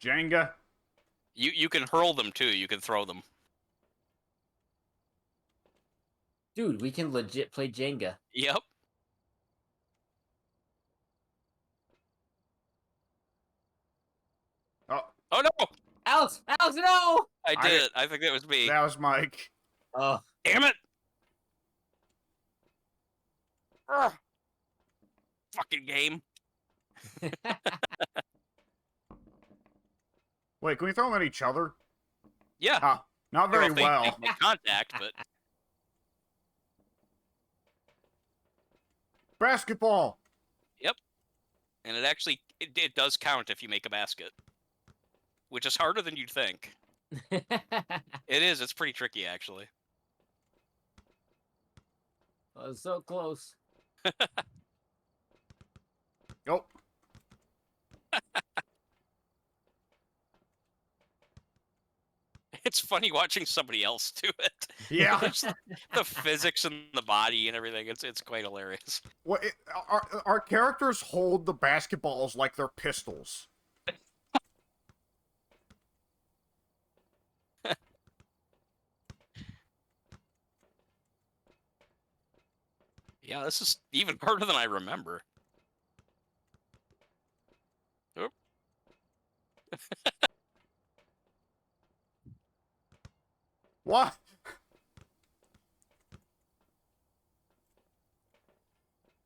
Jenga. You can hurl them too. You can throw them. Dude, we can legit play Jenga. Yep. Oh no! Alex, no! I did it. I think that was me. That was Mike. Oh. Damn it! Ugh. Fucking game. Wait, can we throw them at each other? Yeah. Not very well. They make contact, but Basketball. yep. And it actually it does count if you make a basket, which is harder than you'd think. It is. It's pretty tricky, actually. I was so close. Nope. It's funny watching somebody else do it. Yeah. The physics and the body and everything. It's quite hilarious. What? Our characters hold the basketballs like they're pistols. Yeah, this is even harder than I remember. Oop. What?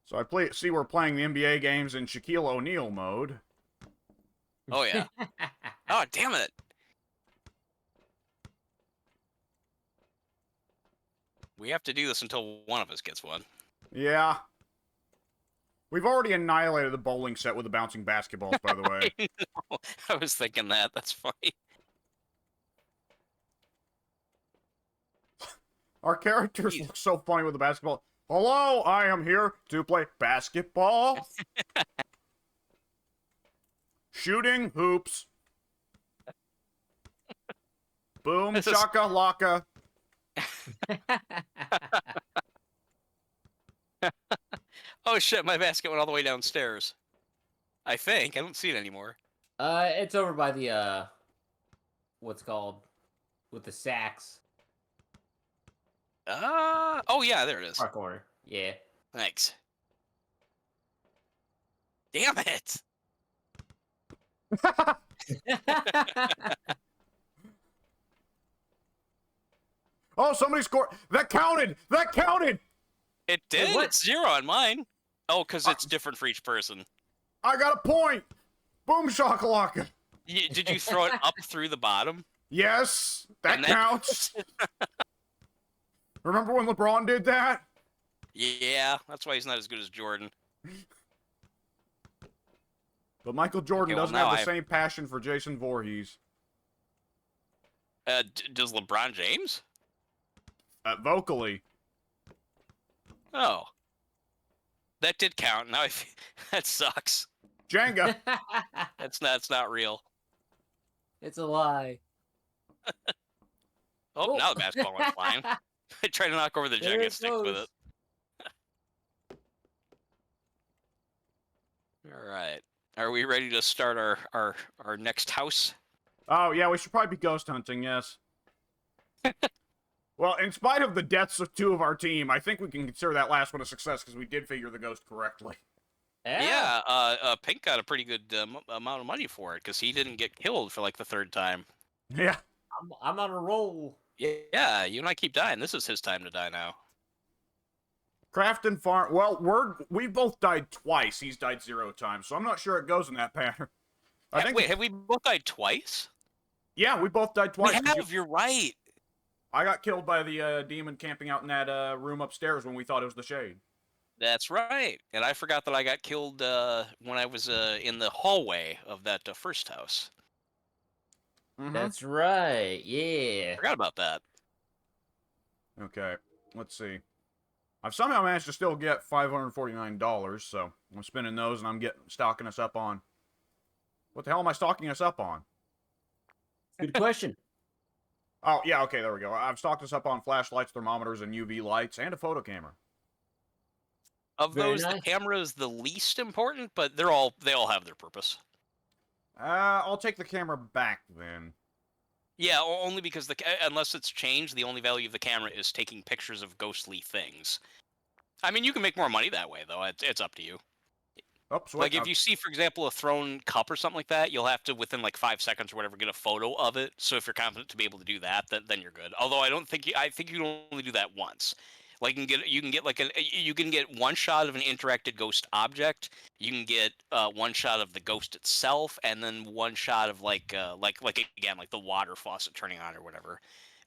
So see we're playing the NBA games in Shaquille O'Neal mode. Oh yeah. Oh damn it. We have to do this until one of us gets one. Yeah. We've already annihilated the bowling set with the bouncing basketballs, by the way. I know. I was thinking that. That's funny. Our characters look so funny with the basketball. Hello, I am here to play basketball. Shooting hoops. Boom, shaka laka. Oh shit, my basket went all the way downstairs. I think. I don't see it anymore. It's over by the, what's called, with the sacks. Oh yeah, there it is. Far corner. Yeah. Thanks. Damn it! Oh, somebody scored. That counted. That counted. It did? what? It's 0 on mine. Oh, because it's different for each person. I got a point. Boom shakalaka. Did you throw it up through the bottom? Yes, that And then- counts. Remember when LeBron did that? Yeah, that's why he's not as good as Jordan. But Michael Jordan Okay, well, doesn't now have the same passion for Jason Voorhees. Does LeBron James? Vocally. Oh. That did count. Now that sucks. Jenga. That's not real. It's a lie. Oh, now the basketball went flying. I tried to knock over the There Jenga it sticks with goes. it. Alright. Are we ready to start our next house? Oh, yeah, we should probably be ghost hunting, yes. Well, in spite of the deaths of 2 of our team, I think we can consider that last one a success because we did figure the ghost correctly. Yeah, Pink got a pretty good amount of money for it because he didn't get killed for like the 3rd time. Yeah. I'm on a roll. Yeah, you and I keep dying. This is his time to die now. Craft and Farm. Well, we both died twice. He's died 0 times, so I'm not sure it goes in that pattern. Wait, have we both died twice? Yeah, we both died twice. We have, you're right. I got killed by the demon camping out in that room upstairs when we thought it was the Shade. That's right. And I forgot that I got killed when I was in the hallway of that first house. Mm-hmm. That's right. Yeah. Forgot about that. Okay, let's see. I've somehow managed to still get $549, so I'm spending those and I'm stocking us up on. What the hell am I stocking us up on? Good question. Oh, yeah, okay, there we go. I've stocked us up on flashlights, thermometers, and UV lights, and a photo camera. Of Very those, nice. the camera is the least important, but they all have their purpose. I'll take the camera back then. Yeah, only because unless it's changed, the only value of the camera is taking pictures of ghostly things. I mean, you can make more money that way, though. It's up to you. Oh, sweet. Like, if you see, for example, a thrown cup or something like that, you'll have to, within like 5 seconds or whatever, get a photo of it. So if you're confident to be able to do that, then you're good. Although I don't think I think you can only do that once. Like you can get one shot of an interacted ghost object. You can get one shot of the ghost itself, and then one shot of like again like the water faucet turning on or whatever.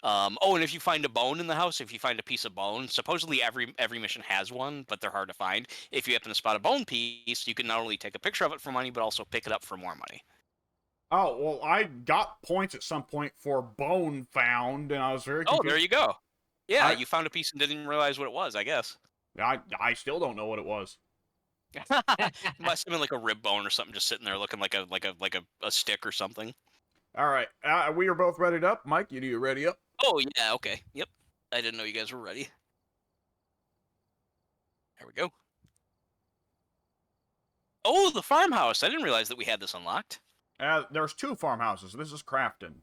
Oh, and if you find a bone in the house, if you find a piece of bone, supposedly every mission has one, but they're hard to find. If you happen to spot a bone piece, you can not only take a picture of it for money, but also pick it up for more money. Oh, well, I got points at some point for bone found, and I was very confused. Oh, there you go. Yeah, you found a piece and didn't even realize what it was, I guess. I still don't know what it was. Must have been like a rib bone or something, just sitting there looking like a stick or something. All right, we are both readied up. Mike, you ready up? Oh yeah, okay, yep. I didn't know you guys were ready. There we go. Oh, the farmhouse! I didn't realize that we had this unlocked. There's 2 farmhouses. This is Crafton.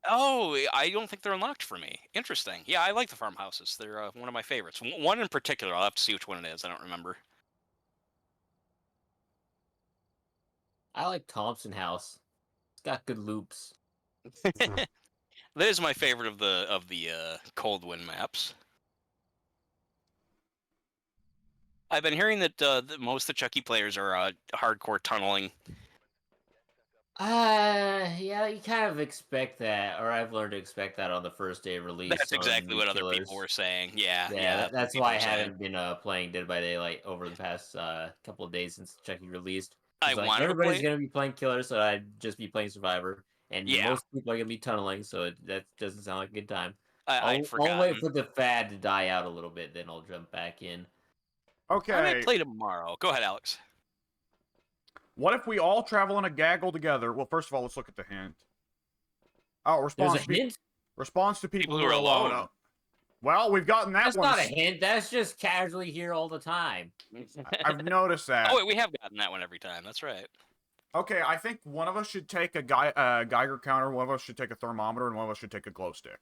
Oh, I don't think they're unlocked for me. Interesting. Yeah, I like the farmhouses. They're one of my favorites. One in particular, I'll have to see which one it is. I don't remember. I like Thompson House. It's got good loops. That is my favorite of the Coldwind maps. I've been hearing that most of the Chucky players are hardcore tunneling. Yeah, you kind of expect that, or I've learned to expect that on the first day of release. That's on exactly New what other Killers. people were saying. Yeah, That's people why I were saying. haven't been playing Dead by Daylight over the past couple of days since Chucky released. I Like, wanted to everybody's play. gonna be playing Killers, so I'd just be playing Survivor, and Yeah. most people are gonna be tunneling, so that doesn't sound like a good time. I'd I'll wait forgotten. for the fad to die out a little bit, then I'll jump back in. Okay. I might play tomorrow. Go ahead, Alex. What if we all travel in a gaggle together? Well, first of all, let's look at the hint. Oh, There's response a hint? response to people People who are alone. alone. Well, we've gotten that That's one. not a hint. That's just casually here all the time. I've noticed that. Oh wait, we have gotten that one every time. That's right. Okay, I think one of us should take a Geiger counter, one of us should take a thermometer, and one of us should take a glow stick.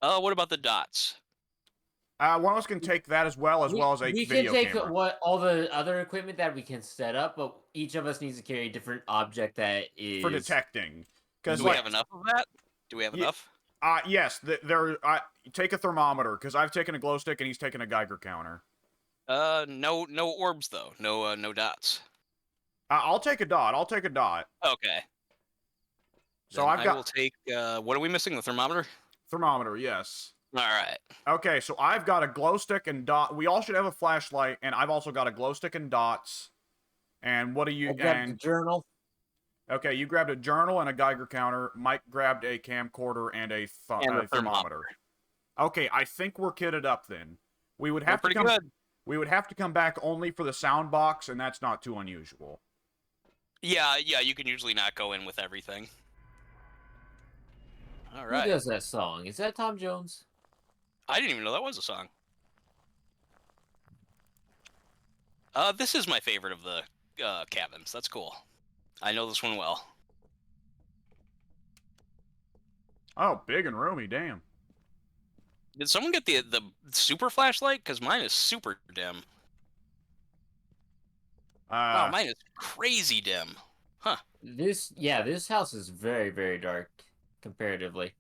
What about the dots? One of us can take that as well as a we video can take camera. all the other equipment that we can set up, but each of us needs to carry a different object that is For detecting. Do we have enough of that? Do we have enough? Yes, take a thermometer, because I've taken a glow stick and he's taken a Geiger counter. No orbs though. No dots. I'll take a dot. Okay. So Then I've got I will take. What are we missing? The thermometer. thermometer, yes. All right. Okay, so I've got a glow stick and dot. We all should have a flashlight, and I've also got a glow stick and dots. And what do you? I grabbed the journal. Okay, you grabbed a journal and a Geiger counter. Mike grabbed a camcorder and a thermometer. Okay, I think we're kitted up then. We would have to come. Good. We would have to come back only for the sound box, and that's not too unusual. Yeah. You can usually not go in with everything. All Who right. does that song? Is that Tom Jones? I didn't even know that was a song. This is my favorite of the cabins. That's cool. I know this one well. Oh, big and roomy, damn. Did someone get the super flashlight? Because mine is super dim. Wow, mine is crazy dim. Huh. This house is very, very dark comparatively.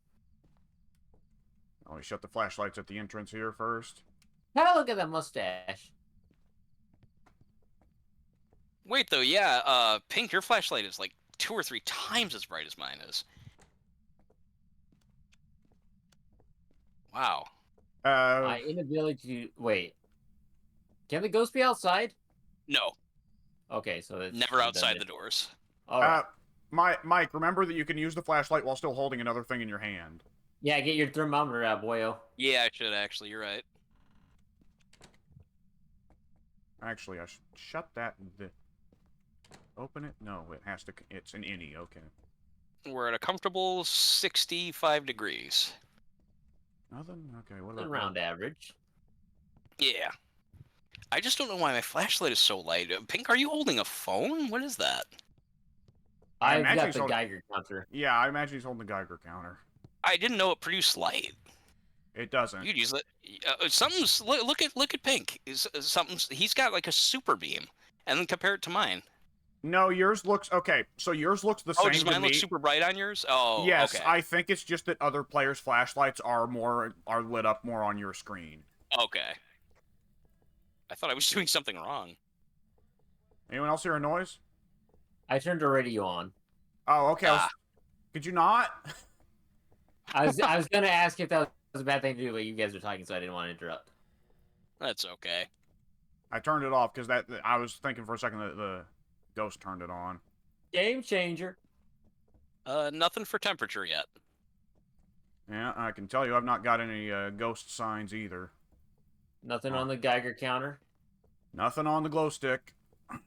Let me shut the flashlights at the entrance here first. Have a look at that mustache. Wait though, yeah, Pink, your flashlight is like 2 or 3 times as bright as mine is. Wow. My inability to wait. Can the ghost be outside? No, Okay, so it's never outside the doors. All right. Mike, remember that you can use the flashlight while still holding another thing in your hand. Yeah, get your thermometer out, boyo. Yeah, I should actually. You're right. Actually, I should shut that. Open it? No, it has to. It's an innie. Okay. We're at a comfortable 65 degrees. Nothing. Okay. What about Around average. Yeah. I just don't know why my flashlight is so light. Pink, are you holding a phone? What is that? I I've imagine got he's the holding... Geiger counter. Yeah, I imagine he's holding the Geiger counter. I didn't know it produced light. It doesn't. You'd use it. Something's look at Pink. Something's he's got like a super beam, and then compare it to mine. No, yours looks... Okay, so yours looks the Oh, same does to mine look me. super bright on yours? Oh, Yes, okay. I think it's just that other players' flashlights are lit up more on your screen. Okay. I thought I was doing something wrong. Anyone else hear a noise? I turned the radio on. Oh, okay. Ah. Could you not? I was gonna ask if that was a bad thing to do, but you guys are talking, so I didn't want to interrupt. That's okay. I turned it off because I was thinking for a second that the ghost turned it on. Game changer. Nothing for temperature yet. Yeah, I can tell you I've not got any ghost signs either. Nothing Oh. on the Geiger counter. Nothing on the glow stick. Is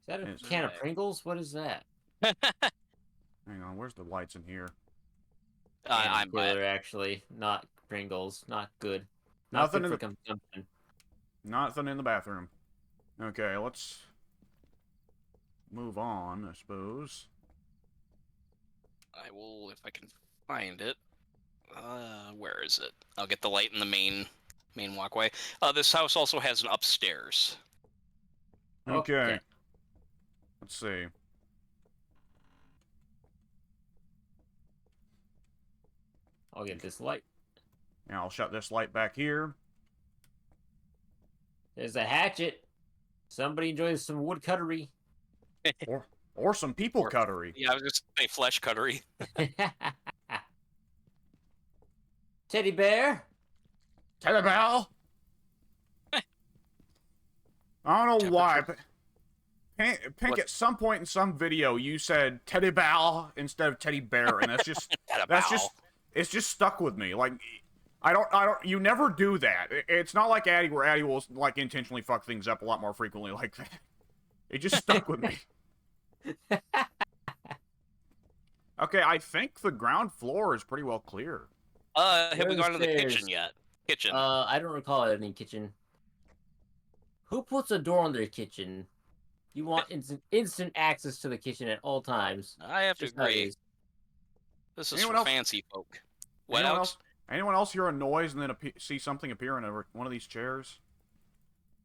that a Yes. can of Pringles? What is that? Hang on, where's the lights in here? I'm killer, actually, not Pringles. Not good. Nothing Not in good the... for consumption. Nothing in the bathroom. Okay, let's move on, I suppose. I will if I can find it. Where is it? I'll get the light in the main walkway. This house also has an upstairs. Okay. Let's see. I'll get this light. Yeah, I'll shut this light back here. There's a hatchet. Somebody enjoys some wood cuttery. Or some people cuttery. Yeah, I was just say flesh cuttery. Teddy bear. Teddy bear. I don't know why, but Pink, at some point in some video, you said teddy bear instead of teddy bear, and it's just stuck with me. Like, I don't, you never do that. It's not like Addy, where Addy will, like, intentionally fuck things up a lot more frequently like that. It just stuck with me. Okay, I think the ground floor is pretty well clear. Have we gone to the Downstairs. kitchen yet? Kitchen. I don't recall any kitchen. Who puts a door on their kitchen? You want instant access to the kitchen at all times. I have to Just how it agree. is. This is Anyone for else? fancy folk. What Anyone else? Anyone else hear a noise and then see something appear in one of these chairs?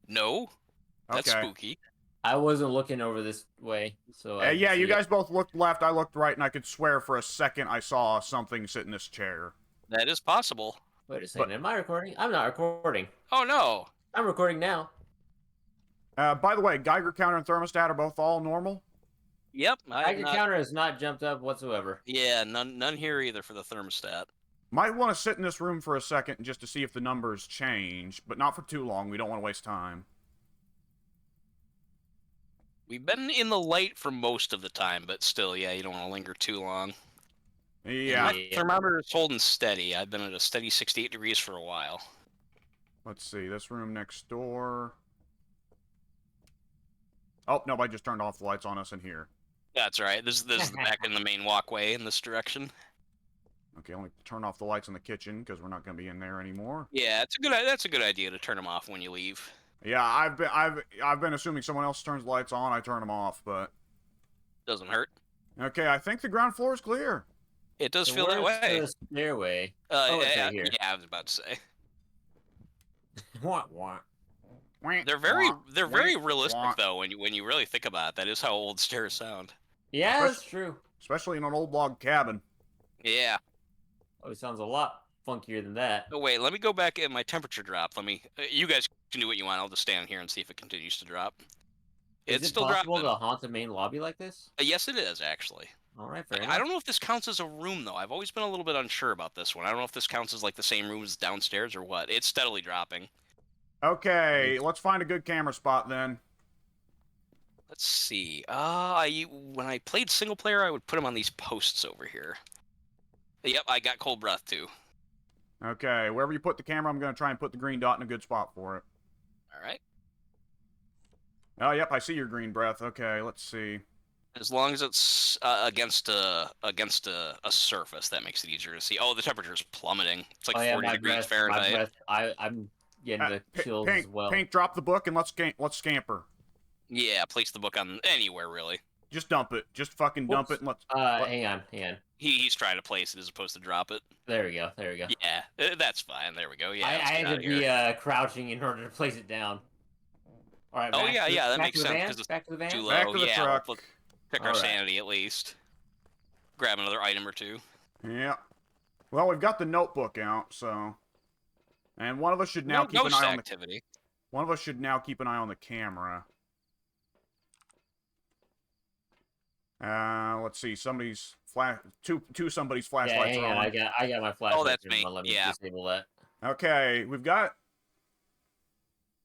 No. That's Okay. spooky. I wasn't looking over this way, so I Yeah, didn't you see it. guys both looked left, I looked right, and I could swear for a second I saw something sit in this chair. That is possible. Wait a second, am I recording? I'm not recording. Oh no. I'm recording now. By the way, Geiger counter and thermostat are both all normal? Yep. Geiger counter has not jumped up whatsoever. Yeah, none here either for the thermostat. Might want to sit in this room for a second just to see if the numbers change, but not for too long. We don't want to waste time. We've been in the light for most of the time, but still, yeah, you don't want to linger too long. Yeah. My thermometer is holding steady. I've been at a steady 68 degrees for a while. Let's see, this room next door. Oh, nope, I just turned off the lights on us in here. That's right. This is back in the main walkway in this direction. Okay, let me turn off the lights in the kitchen because we're not going to be in there anymore. Yeah, that's a good idea to turn them off when you leave. Yeah, I've been assuming someone else turns the lights on, I turn them off, but Doesn't hurt. okay, I think the ground floor is clear. It does So feel that where's way. the stairway? Oh, it's yeah, right here. yeah, I was about to say. Wah. They're very realistic though when you really think about it. That is how old stairs sound. Yeah, that's true. Especially in an old log cabin. Yeah. Oh, it sounds a lot funkier than that. Oh wait, let me go back at my temperature drop. Let me. You guys can do what you want. I'll just stand here and see if it continues to drop. Is It's it still possible dropping. to haunt the main lobby like this? Yes, it is actually. All right, fair enough. I don't know if this counts as a room though. I've always been a little bit unsure about this one. I don't know if this counts as like the same room as downstairs or what. It's steadily dropping. Okay, let's find a good camera spot then. Let's see. When I played single player, I would put them on these posts over here. Yep, I got cold breath too. Okay, wherever you put the camera, I'm going to try and put the green dot in a good spot for it. All right. Oh, yep, I see your green breath. Okay, let's see. As long as it's against a surface, that makes it easier to see. Oh, the temperature's plummeting. It's like 40 degrees Fahrenheit. My breath, I'm getting the chills Pink, as well. Pink, drop the book and let's scamper. Yeah, place the book on anywhere really. Just dump it. Just fucking dump it and let's... Hang on. He's trying to place it as opposed to drop it. There we go. Yeah, that's fine. There we go. Yeah, I let's get had out to of here. be crouching in order to place it down. All right. Oh Back yeah, to, yeah, that back makes to the sense van? because it's Back to the van. too low. Back to the yeah, truck. let's check our Alright. sanity at least. Grab another item or two. Yeah. Well, we've got the notebook out, so... And one of us should now keep an ghost eye on the... activity. One of us should now keep an eye on the camera. Let's see. Somebody's flash... Somebody's Yeah, flashlights hang are on. on. I got my flashlight. that's turned me. on. Let me Yeah. disable that. Okay, we've got...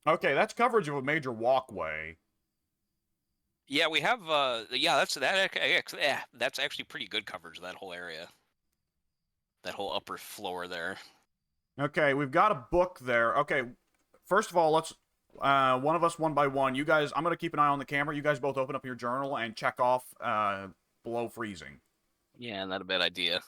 Okay, that's coverage of a major walkway. Yeah, we have. Yeah, that's actually pretty good coverage of that whole area. That whole upper floor there. Okay, we've got a book there. Okay, first of all, let's... one of us, one by one. You guys, I'm going to keep an eye on the camera. You guys both open up your journal and check off below freezing. Yeah, not a bad idea.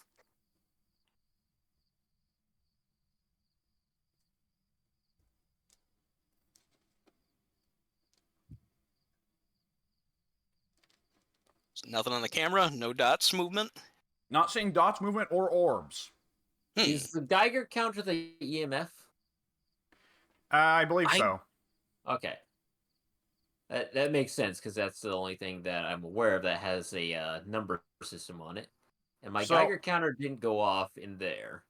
Nothing on the camera. No dots movement. Not seeing dots movement or orbs. Is the Geiger counter the EMF? I believe so. Okay. That makes sense because that's the only thing that I'm aware of that has a number system on it. And my Geiger counter didn't go off in there.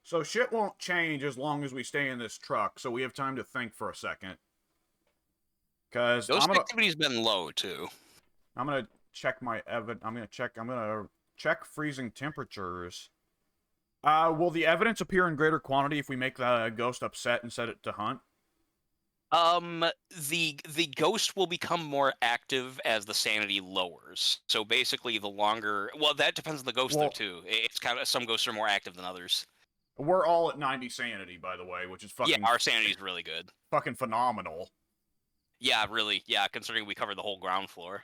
So shit won't change as long as we stay in this truck, so we have time to think for a second. Because Ghost activity's been low too. I'm gonna check my I'm gonna check freezing temperatures. Will the evidence appear in greater quantity if we make the ghost upset and set it to hunt? The ghost will become more active as the sanity lowers. So basically, the longer... Well, that depends on the ghost, though, too. It's kind of... Some ghosts are more active than others. We're all at 90 sanity, by the way, which is fucking... Yeah, our sanity's really good. Fucking phenomenal. Yeah, really. Yeah, considering we covered the whole ground floor.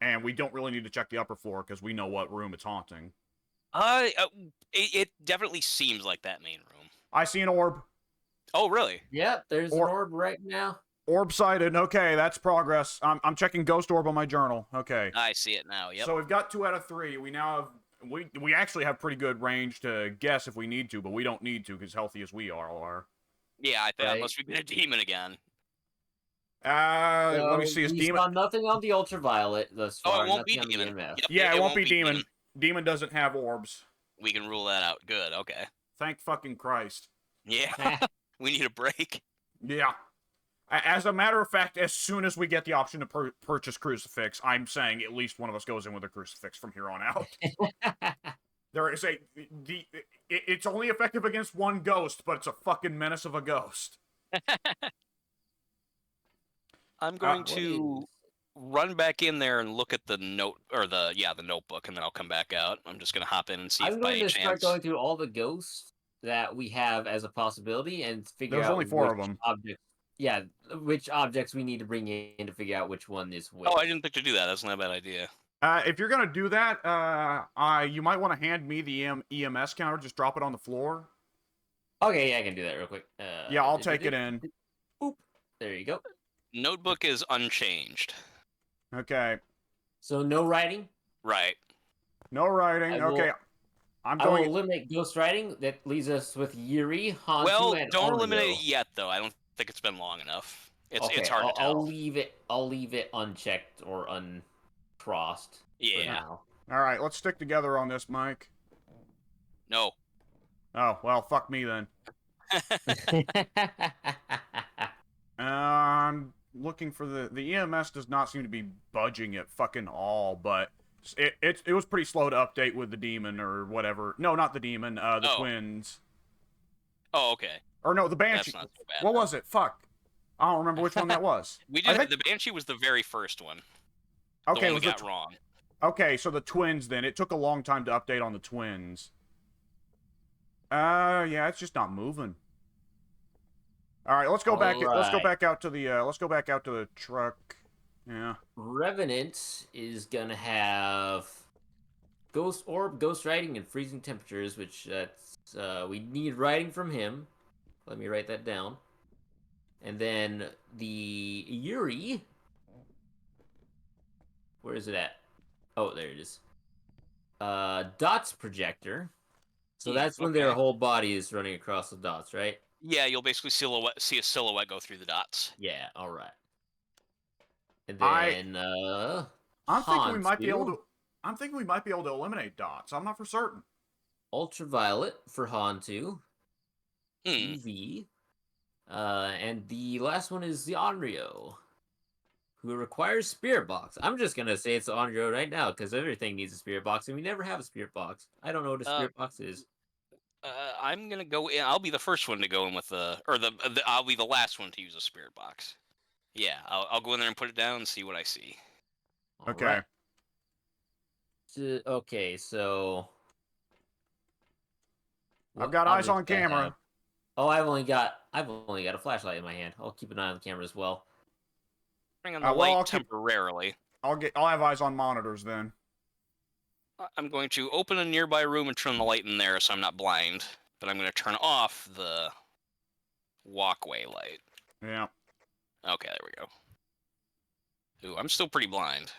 And we don't really need to check the upper floor, because we know what room it's haunting. It definitely seems like that main room. I see an orb. Oh, really? Yep, there's an orb right now. Orb sighted. Okay, that's progress. I'm checking ghost orb on my journal. Okay. I see it now. Yep. So we've got 2 out of 3. We now have we actually have pretty good range to guess if we need to, but we don't need to because healthy as we are. Yeah, I think Right. unless we get a demon again. Let me see. Is We demon? saw nothing on the ultraviolet thus far. Oh, it won't be nothing on the demon. EMF. Yep, Yeah, it won't be be demon. Demon doesn't have orbs. We can rule that out. Good. Okay. Thank fucking Christ. Yeah. We need a break. Yeah. As a matter of fact, as soon as we get the option to purchase crucifix, I'm saying at least one of us goes in with a crucifix from here on out. There is it's only effective against one ghost, but it's a fucking menace of a ghost. I'm going to run back in there and look at the note or the notebook, and then I'll come back out. I'm just gonna hop in and see I'm if by going any to start chance. going through all the ghosts that we have as a possibility and figure out There's only 4 of which them. objects. Yeah, which objects we need to bring in to figure out which one is which. Oh, I didn't think to do that. That's not a bad idea. If you're gonna do that, you might want to hand me the EMS counter. Just drop it on the floor. Okay, yeah, I can do that real quick. Yeah, I'll take it in. Boop. There you go. Notebook is unchanged. Okay. So no writing. Right. No writing. I will- Okay. I'm I will going. eliminate ghost writing. That leaves us with Yuri, Hantu, Well, and don't Oreo. eliminate it yet, though. I don't think it's been long enough. It's Okay, hard to tell. I'll leave it unchecked or uncrossed. For Yeah. now. All right, let's stick together on this, Mike. No. Oh well, fuck me then. I'm looking for the EMS does not seem to be budging at fucking all, but it was pretty slow to update with the demon or whatever. No, not the demon. The twins. Oh, okay. Or no, the banshee. That's not so bad. What was it? Fuck. I don't remember which one that was. We I did. think- The Banshee was the very first one. Okay, The it one was we the got wrong. Okay, so the twins then. It took a long time to update on the twins. Yeah, it's just not moving. All right, let's go back. Let's go Alright. back out to the. Let's go back out to the truck. Yeah. Revenant is gonna have ghost orb, ghost writing, and freezing temperatures, which we need writing from him. Let me write that down. And then the Yuri Where is it at? Oh, there it is. Dots projector. So that's when their Okay. whole body is running across the dots, right? Yeah, you'll basically see a silhouette go through the dots. Yeah, all right. And I then I'm thinking we might be able Hantu, to. I'm thinking we might be able to eliminate dots. I'm not for certain. ultraviolet for Hantu, Hmm. UV, and the last one is the Onryo, who requires spirit box. I'm just gonna say it's Onryo right now because everything needs a spirit box, and we never have a spirit box. I don't know what a Uh, spirit box is. I'm gonna go in. I'll be the first one to go in with I'll be the last one to use a spirit box. Yeah, I'll go in there and put it down and see what I see. All Okay. right. Okay, so I've what got eyes objects on do I camera. have? Oh, I've only got a flashlight in my hand. I'll keep an eye on the camera as well. Bring on the Well, light temporarily. I'll have eyes on monitors then. I'm going to open a nearby room and turn the light in there so I'm not blind. But I'm going to turn off the walkway light. Yeah. Okay, there we go. Ooh, I'm still pretty blind.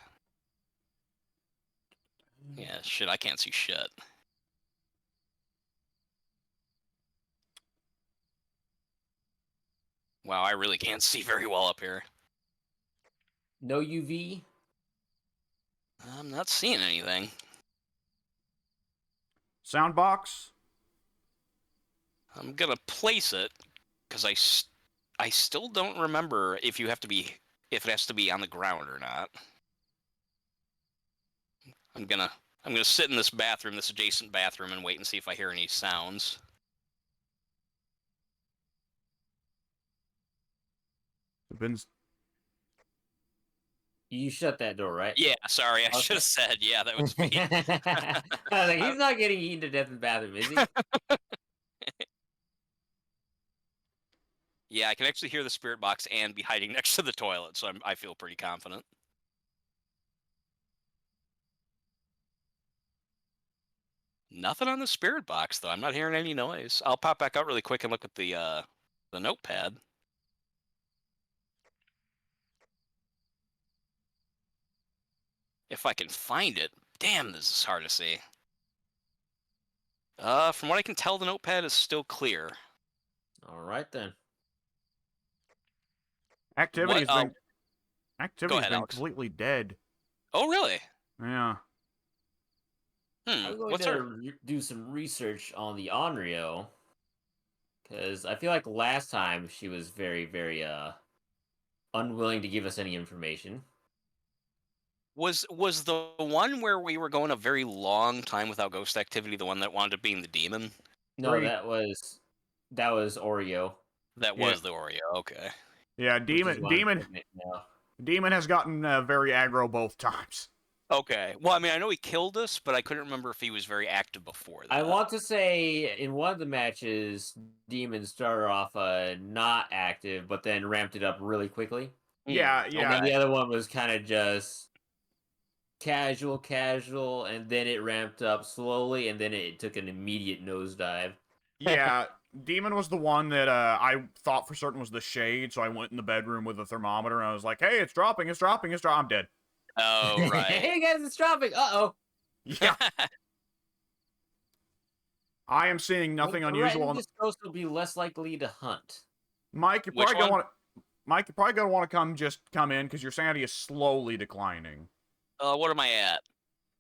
Yeah, shit, I can't see shit. Wow, I really can't see very well up here. No UV. I'm not seeing anything. Sound box. I'm gonna place it because I still don't remember if it has to be on the ground or not. I'm gonna sit in this bathroom, this adjacent bathroom, and wait and see if I hear any sounds. Been You shut that door, right? Yeah, sorry, I Okay. should have said. Yeah, that was me. I was like, he's not getting eaten to death in the bathroom, is he? Yeah, I can actually hear the spirit box and be hiding next to the toilet, so I feel pretty confident. Nothing on the spirit box though. I'm not hearing any noise. I'll pop back out really quick and look at the notepad. If I can find it. Damn, this is hard to see. From what I can tell, the notepad is still clear. All right then. activity's What? been Go activity's ahead, been Alex. completely dead. Oh, really? Yeah. I'm going What's to our... do some research on the Onryo because I feel like last time she was very, very unwilling to give us any information. Was the one where we were going a very long time without ghost activity the one that wound up being the demon? No, Three. that was Oreo. That Yeah. was the Oreo. Okay. Yeah. Which is why I'm Demon putting it now. Demon has gotten very aggro both times. Okay. Well, I mean, I know he killed us, but I couldn't remember if he was very active before that. I want to say in one of the matches, Demon started off not active, but then ramped it up really quickly. Yeah. And Yeah. then the other one was kind of just casual, and then it ramped up slowly, and then it took an immediate nosedive. Yeah, Demon was the one that I thought for certain was the shade, so I went in the bedroom with a thermometer and I was like, "Hey, it's dropping, it's dropping, it's dropping." I'm dead. Oh, right. Hey guys, it's dropping. Uh-oh. Yeah, I am seeing nothing unusual. This ghost will be less likely to hunt. Mike, you're Which probably gonna one? want to. Mike, you're probably gonna want to come in because your sanity is slowly declining. What am I at?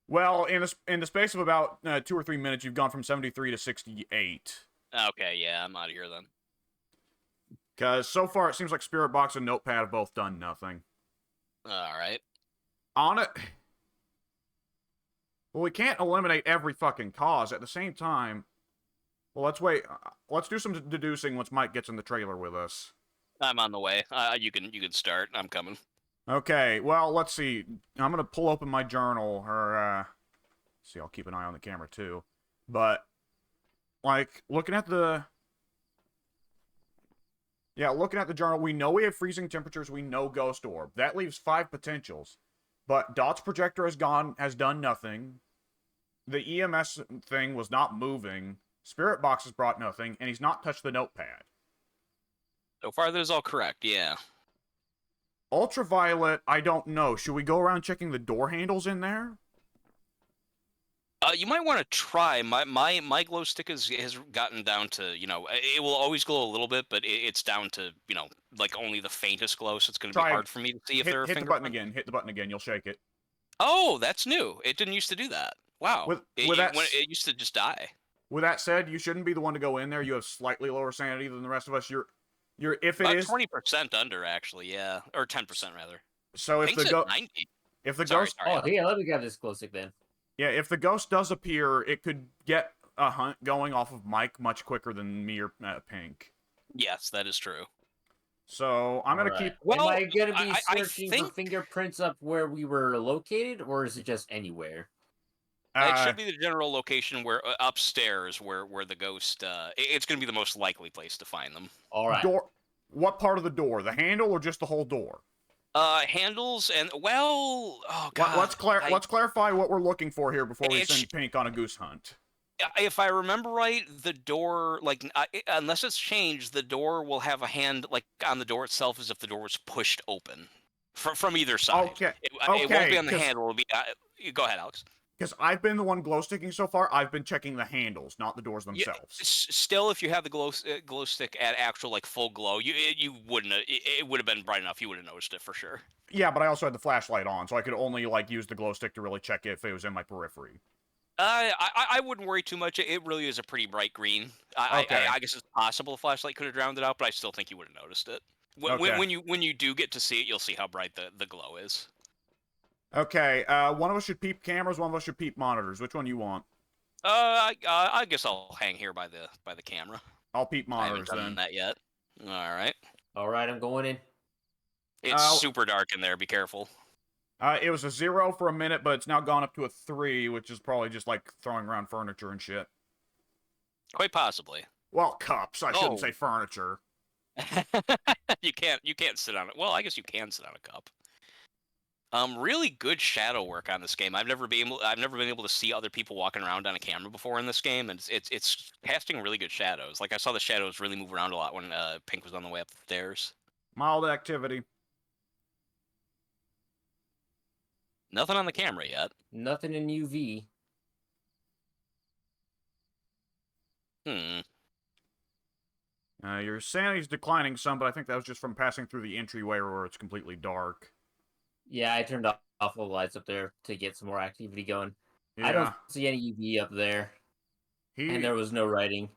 Well, in the space of about 2 or 3 minutes, you've gone from 73 to 68. Okay, yeah, I'm out of here then. Because so far it seems like Spirit Box and Notepad have both done nothing. All right. On it. Well, we can't eliminate every fucking cause at the same time. Well, let's wait. Let's do some deducing once Mike gets in the trailer with us. I'm on the way. You can start. I'm coming. Okay, well, let's see. I'm gonna pull open my journal, or, see, I'll keep an eye on the camera, too. But, like, looking at the journal, we know we have freezing temperatures, we know Ghost Orb. That leaves 5 potentials. But Dot's projector has done nothing. The EMS thing was not moving. Spirit Box has brought nothing, and he's not touched the notepad. So far, that is all correct. Yeah. Ultraviolet, I don't know. Should we go around checking the door handles in there? You might want to try. My glow stick has gotten down to, it will always glow a little bit, but it's down to, like only the faintest glow, so it's going to be Try hard for me to see if there are hit the button fingerprints. again. Hit the button again. You'll shake it. Oh, that's new. It didn't used to do that. Wow. With It, with you- that when it used to just die. with that said, you shouldn't be the one to go in there. You have slightly lower sanity than the rest of us. You're if it About is 20% under, actually, yeah, or 10% rather. so if Things the at go 90. if the Sorry, ghost sorry. Oh, Alex. yeah, let me grab this glow stick then. yeah if the ghost does appear, it could get a hunt going off of Mike much quicker than me or Pink. Yes, that is true. So I'm gonna Alright. keep. Well, Am I gonna be I searching for think fingerprints up where we were located, or is it just anywhere? it should be the general location where upstairs, where the ghost. It's going to be the most likely place to find them. Alright. Door. What part of the door? The handle or just the whole door? Handles and oh god. Let's clarify what we're looking for here before we It's- send Pink on a goose hunt. If I remember right, the door, like, unless it's changed, the door will have a hand, like, on the door itself as if the door was pushed open from either side. Okay. It won't Okay, be on the 'cause- handle. It'll be. Go ahead, Alex. Because I've been the one glow sticking so far, I've been checking the handles, not the doors Yeah, themselves. Still, if you have the glow stick at actual like full glow, you wouldn't. It would have been bright enough. You would have noticed it for sure. Yeah, but I also had the flashlight on, so I could only like use the glow stick to really check it if it was in my periphery. I wouldn't worry too much. It really is a pretty bright green. Okay. I guess it's possible a flashlight could have drowned it out, but I still think you would have noticed it. Okay. When you do get to see it, you'll see how bright the glow is. Okay, one of us should peep cameras, one of us should peep monitors. Which one you want? I guess I'll hang here by the camera. I'll peep I haven't monitors done then. that yet. All right. Alright, I'm going in. It's super dark in there. Be careful. It was a 0 for a minute, but it's now gone up to a 3, which is probably just like throwing around furniture and shit. Quite possibly. Well, cups. I shouldn't Oh. say furniture. You can't sit on it. Well, I guess you can sit on a cup. Really good shadow work on this game. I've never been able to see other people walking around on a camera before in this game, and it's casting really good shadows. Like I saw the shadows really move around a lot when Pink was on the way up the stairs. Mild activity. Nothing on the camera yet. Nothing in UV. Your sanity's declining some, but I think that was just from passing through the entryway where it's completely dark. Yeah, I turned off all the lights up there to get some more activity going. Yeah. I don't see any UV up there, and there was no writing.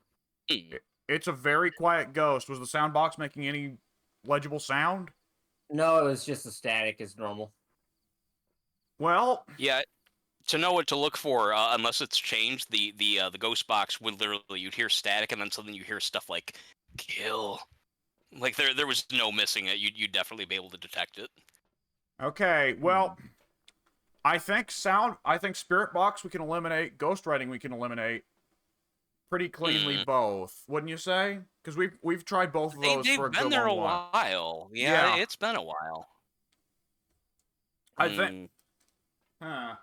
It's a very quiet ghost. Was the sound box making any legible sound? No, it was just a static as normal. Well, Yeah. To know what to look for, unless it's changed, the ghost box would literally, you'd hear static, and then suddenly you hear stuff like "kill." Like there was no missing it. You'd definitely be able to detect it. okay. Well, I think spirit box we can eliminate. Ghost writing we can eliminate pretty cleanly both, wouldn't you say? Because we've tried both of those They've for a been good there a long while. while. Yeah. It's been a while. I think. Huh.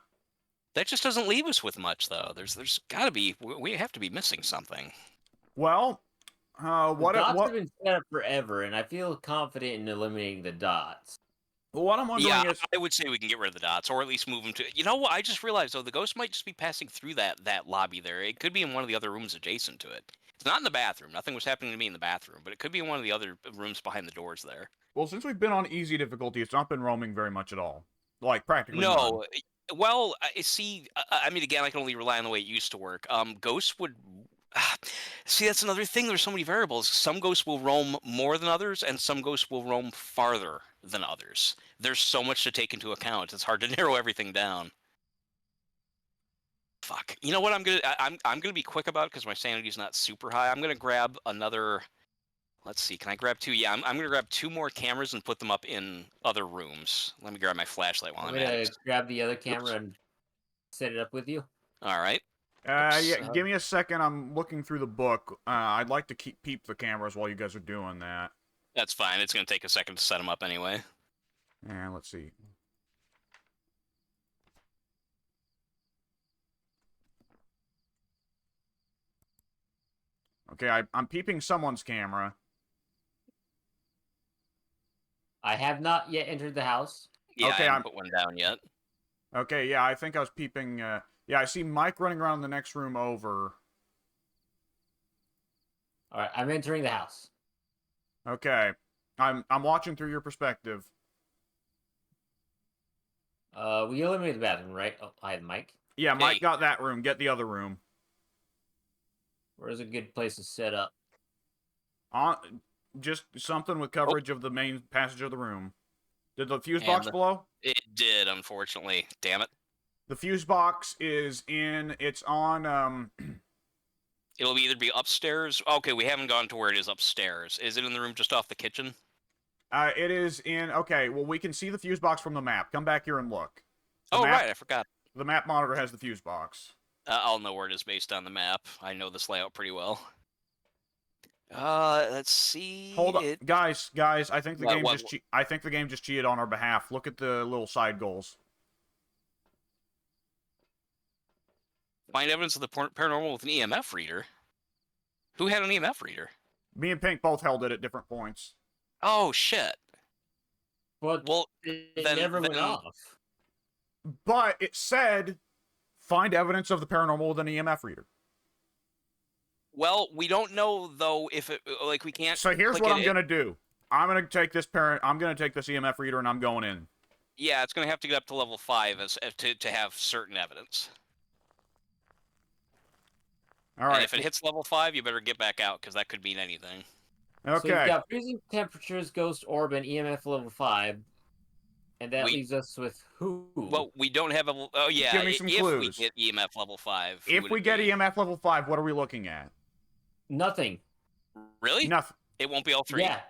That just doesn't leave us with much, though. There's got to be. We have to be missing something. Well, The what dots have been set up forever, and I feel confident in eliminating the dots. what I'm wondering Yeah, is I would say we can get rid of the dots, or at least move them to. You know what? I just realized though, the ghost might just be passing through that lobby there. It could be in one of the other rooms adjacent to it. It's not in the bathroom. Nothing was happening to me in the bathroom, but it could be in one of the other rooms behind the doors there. well, since we've been on easy difficulty, it's not been roaming very much at all. Like practically none. No. Well, see, I mean, again, I can only rely on the way it used to work. Ghosts would. See, that's another thing. There's so many variables. Some ghosts will roam more than others, and some ghosts will roam farther than others. There's so much to take into account. It's hard to narrow everything down. Fuck. You know what? I'm gonna be quick about it because my sanity's not super high. I'm gonna grab another. Let's see. Can I grab 2? Yeah, I'm gonna grab 2 more cameras and put them up in other rooms. Let me grab my flashlight while I'm I'm at gonna it. grab the other camera and set it up with you. All right. Yeah, give me a second. I'm looking through the book. I'd like to peep the cameras while you guys are doing that. That's fine. It's going to take a second to set them up anyway. And let's see. Okay, I'm peeping someone's camera. I have not yet entered the house. Yeah, Okay, I haven't I'm- put one down yet. Okay, yeah, I think I was peeping. Yeah, I see Mike running around in the next room over. All right, I'm entering the house. Okay, I'm watching through your perspective. We eliminated the bathroom, right? Oh, I had Mike. Yeah, Mike Hey. got that room. Get the other room. Where's a good place to set up? Just something with coverage of the main passage of the room. Did the fuse And box the- blow? It did, unfortunately. Damn it. The fuse box is in. It's on. It'll either be upstairs. Okay, we haven't gone to where it is upstairs. Is it in the room just off the kitchen? It is in. Okay, well we can see the fuse box from the map. Come back here and look. The Oh, map, right, I forgot. The map monitor has the fuse box. I'll know where it is based on the map. I know this layout pretty well. Let's see. Hold on, guys. I think the game What? just. I think the game just cheated on our behalf. Look at the little side goals. Find evidence of the paranormal with an EMF reader. Who had an EMF reader? Me and Pink both held it at different points. Oh shit. But Well, it then- never went then- off. But it said, find evidence of the paranormal with an EMF reader. well, we don't know though if it like we can't. So here's click what it- I'm gonna do. I'm gonna take this I'm gonna take this EMF reader and I'm going in. Yeah, it's gonna have to get up to level 5 to have certain evidence. All And right. if it hits level 5, you better get back out because that could mean anything. So you've Okay. got freezing temperatures, ghost orb, and EMF level 5. And that Wait. leaves us with who? Well, we don't have a. Oh yeah, Give me some if clues. we get EMF level 5. who If would we it get be? EMF level 5, what are we looking at? Nothing. Really? Nothing. It won't be all 3. Yeah.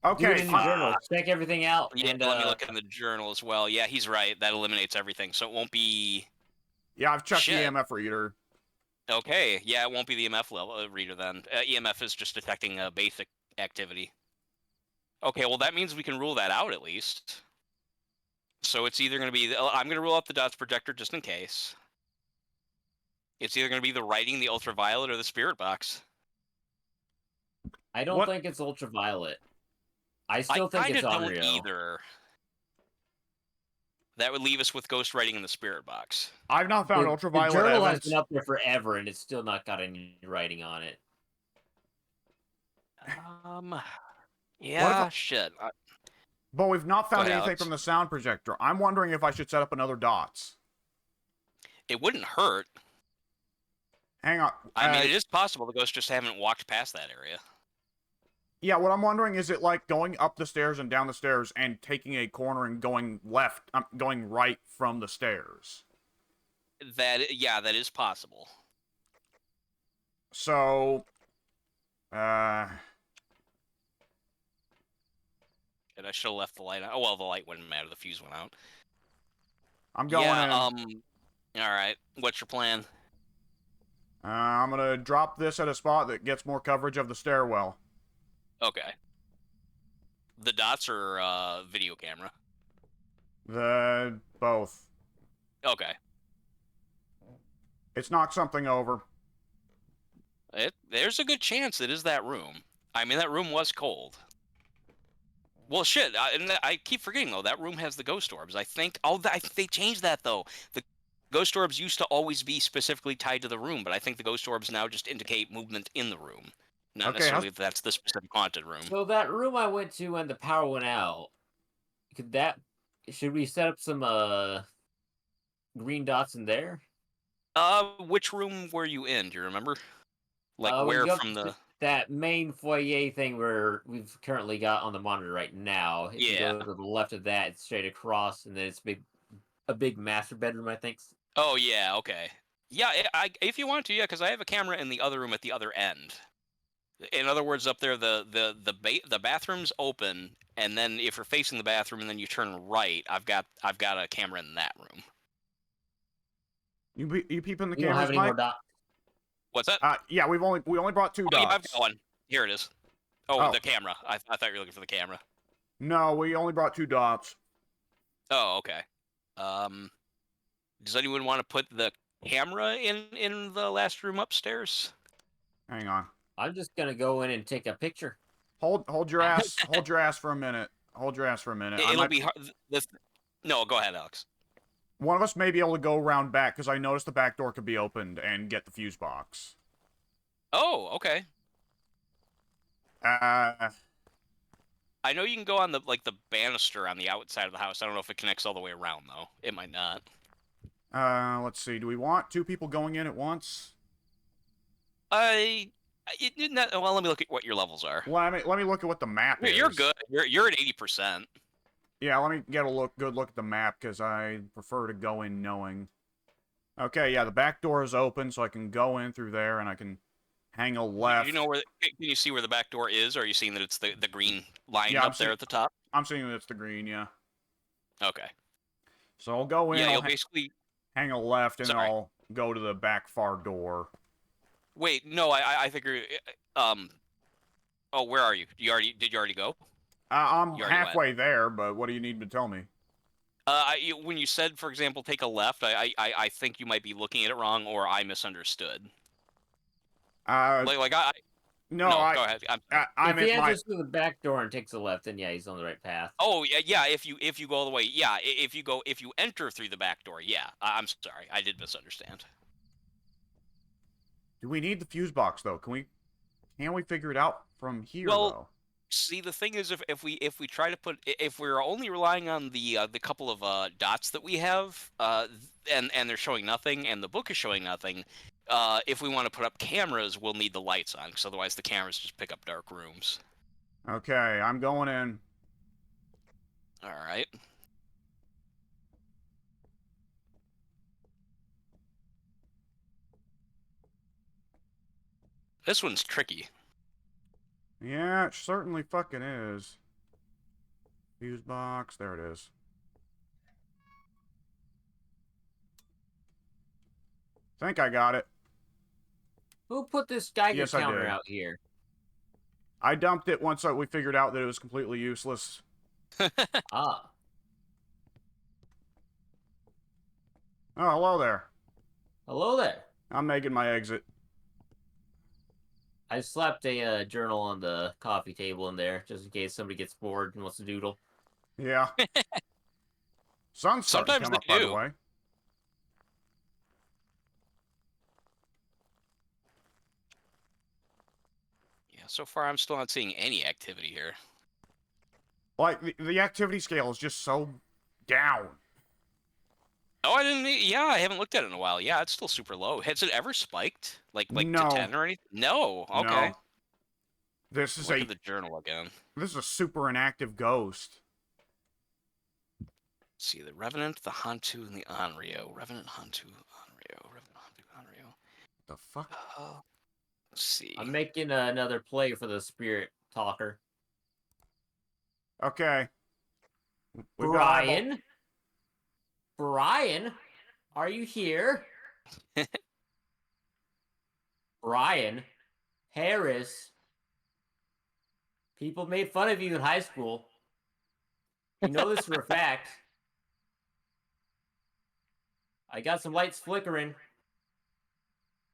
Do it Okay. in the journal. Check everything out. Yeah, and let me look in the journal as well. Yeah, he's right. That eliminates everything, so it won't be. Yeah, I've checked the Shit. EMF reader. Okay, yeah, it won't be the EMF level reader then. EMF is just detecting basic activity. Okay, well that means we can rule that out at least. So it's either going to be I'm going to rule out the dots projector just in case. It's either going to be the writing, the ultraviolet, or the spirit box. I don't What- think it's ultraviolet. I I still think kind it's of don't Onryo. either. That would leave us with ghost writing in the spirit box. I've not found The ultraviolet journal has evidence. been up there forever, and it's still not got any writing on it. Yeah, if shit. But we've not found ahead, anything Alex. from the sound projector. I'm wondering if I should set up another dots. It wouldn't hurt. Hang on. I mean, it is possible the ghosts just haven't walked past that area. Yeah, what I'm wondering is it like going up the stairs and down the stairs and taking a corner and going left, going right from the stairs. Yeah, that is possible. So, And I should have left the light on. Oh well, the light wouldn't matter. The fuse went out. I'm going yeah. in. All right. What's your plan? I'm gonna drop this at a spot that gets more coverage of the stairwell. Okay. The dots or video camera. The both. Okay. It's knocked something over. There's a good chance it is that room. I mean, that room was cold. Well, shit. I keep forgetting though. That room has the ghost orbs. I think. Oh, I think they changed that though. The ghost orbs used to always be specifically tied to the room, but I think the ghost orbs now just indicate movement in the room. Not Okay, necessarily if that's the specific haunted room. So that room I went to when the power went out, should we set up some green dots in there? Which room were you in? Do you remember? Like We where go from the? that main foyer thing where we've currently got on the monitor right now. If you Yeah. go to the left of that, it's straight across, and then it's a big master bedroom, I think. Oh yeah, okay. Yeah, if you want to, yeah, because I have a camera in the other room at the other end. In other words, up there, the bathroom's open, and then if you're facing the bathroom and then you turn right, I've got a camera in that room. You peeping the We don't have cameras, any more Mike? dots. What's that? Yeah, we only brought 2 Oh, yeah, I've dots. got one. Here it is. Oh, Oh. the camera. I thought you were looking for the camera. No, we only brought 2 dots. Oh, okay. Does anyone want to put the camera in the last room upstairs? Hang on. I'm just gonna go in and take a picture. Hold your ass. Hold your ass for a minute. hold your ass for a minute. It'll be hard. No, go ahead, Alex. One of us may be able to go around back, because I noticed the back door could be opened and get the fuse box. Oh, okay. Uh, I know you can go on the banister on the outside of the house. I don't know if it connects all the way around though. It might not. let's see. Do we want 2 people going in at once? Well, let me look at what your levels are. Let me look at what the map is. You're good. You're at 80%. Yeah, let me get a good look at the map, because I prefer to go in knowing. Okay, yeah, the back door is open, so I can go in through there, and I can hang a left. You know where? Can you see where the back door is? Or are you seeing that it's the green line Yeah, up there at the top? I'm seeing that it's the green, yeah. Okay. So I'll go in, Yeah, I'll you'll basically hang a left, and then Sorry. I'll go to the back far door. wait. No, I think you're. Oh, where are you? Did you already go? I'm You already halfway there, but what do you need to tell me? When you said, for example, take a left, I think you might be looking at it wrong, or I misunderstood. No, No, go ahead. I'm if he at my... enters through the back door and takes a left, then yeah, he's on the right path. Oh yeah. If you go all the way, yeah. If you enter through the back door, yeah. I'm sorry, I did misunderstand. Do we need the fuse box, though? Can we figure it out from here, Well, though? See, the thing is, if we try to if we're only relying on the couple of dots that we have, and they're showing nothing, and the book is showing nothing, if we want to put up cameras, we'll need the lights on, because otherwise the cameras just pick up dark rooms. Okay, I'm going in. All right. This one's tricky. Yeah, it certainly fucking is. Fuse box, there it is. Think I got it. Who put this Geiger Yes, I counter did. out here? I dumped it once we figured out that it was completely useless. Ah. Oh, hello there. Hello there. I'm making my exit. I slapped a journal on the coffee table in there, just in case somebody gets bored and wants to doodle. Yeah. Sun's starting to Sometimes come they up, by the do. way. Yeah, so far I'm still not seeing any activity here. Like, the activity scale is just so down. Oh, I didn't. Yeah, I haven't looked at it in a while. Yeah, it's still super low. Has it ever spiked? Like No. to 10 or anything? No. Okay. No. This is Look at the journal again. This is a super inactive ghost. Let's see, the Revenant, the Hantu, and the Onryo. Revenant, Hantu, Onryo. Revenant, Hantu, Onryo. The fuck? Let's see. I'm making another play for the spirit talker. Okay. Brian? Brian? Are you here? Brian? Harris? People made fun of you in high school. You know this for a fact. I got some lights flickering.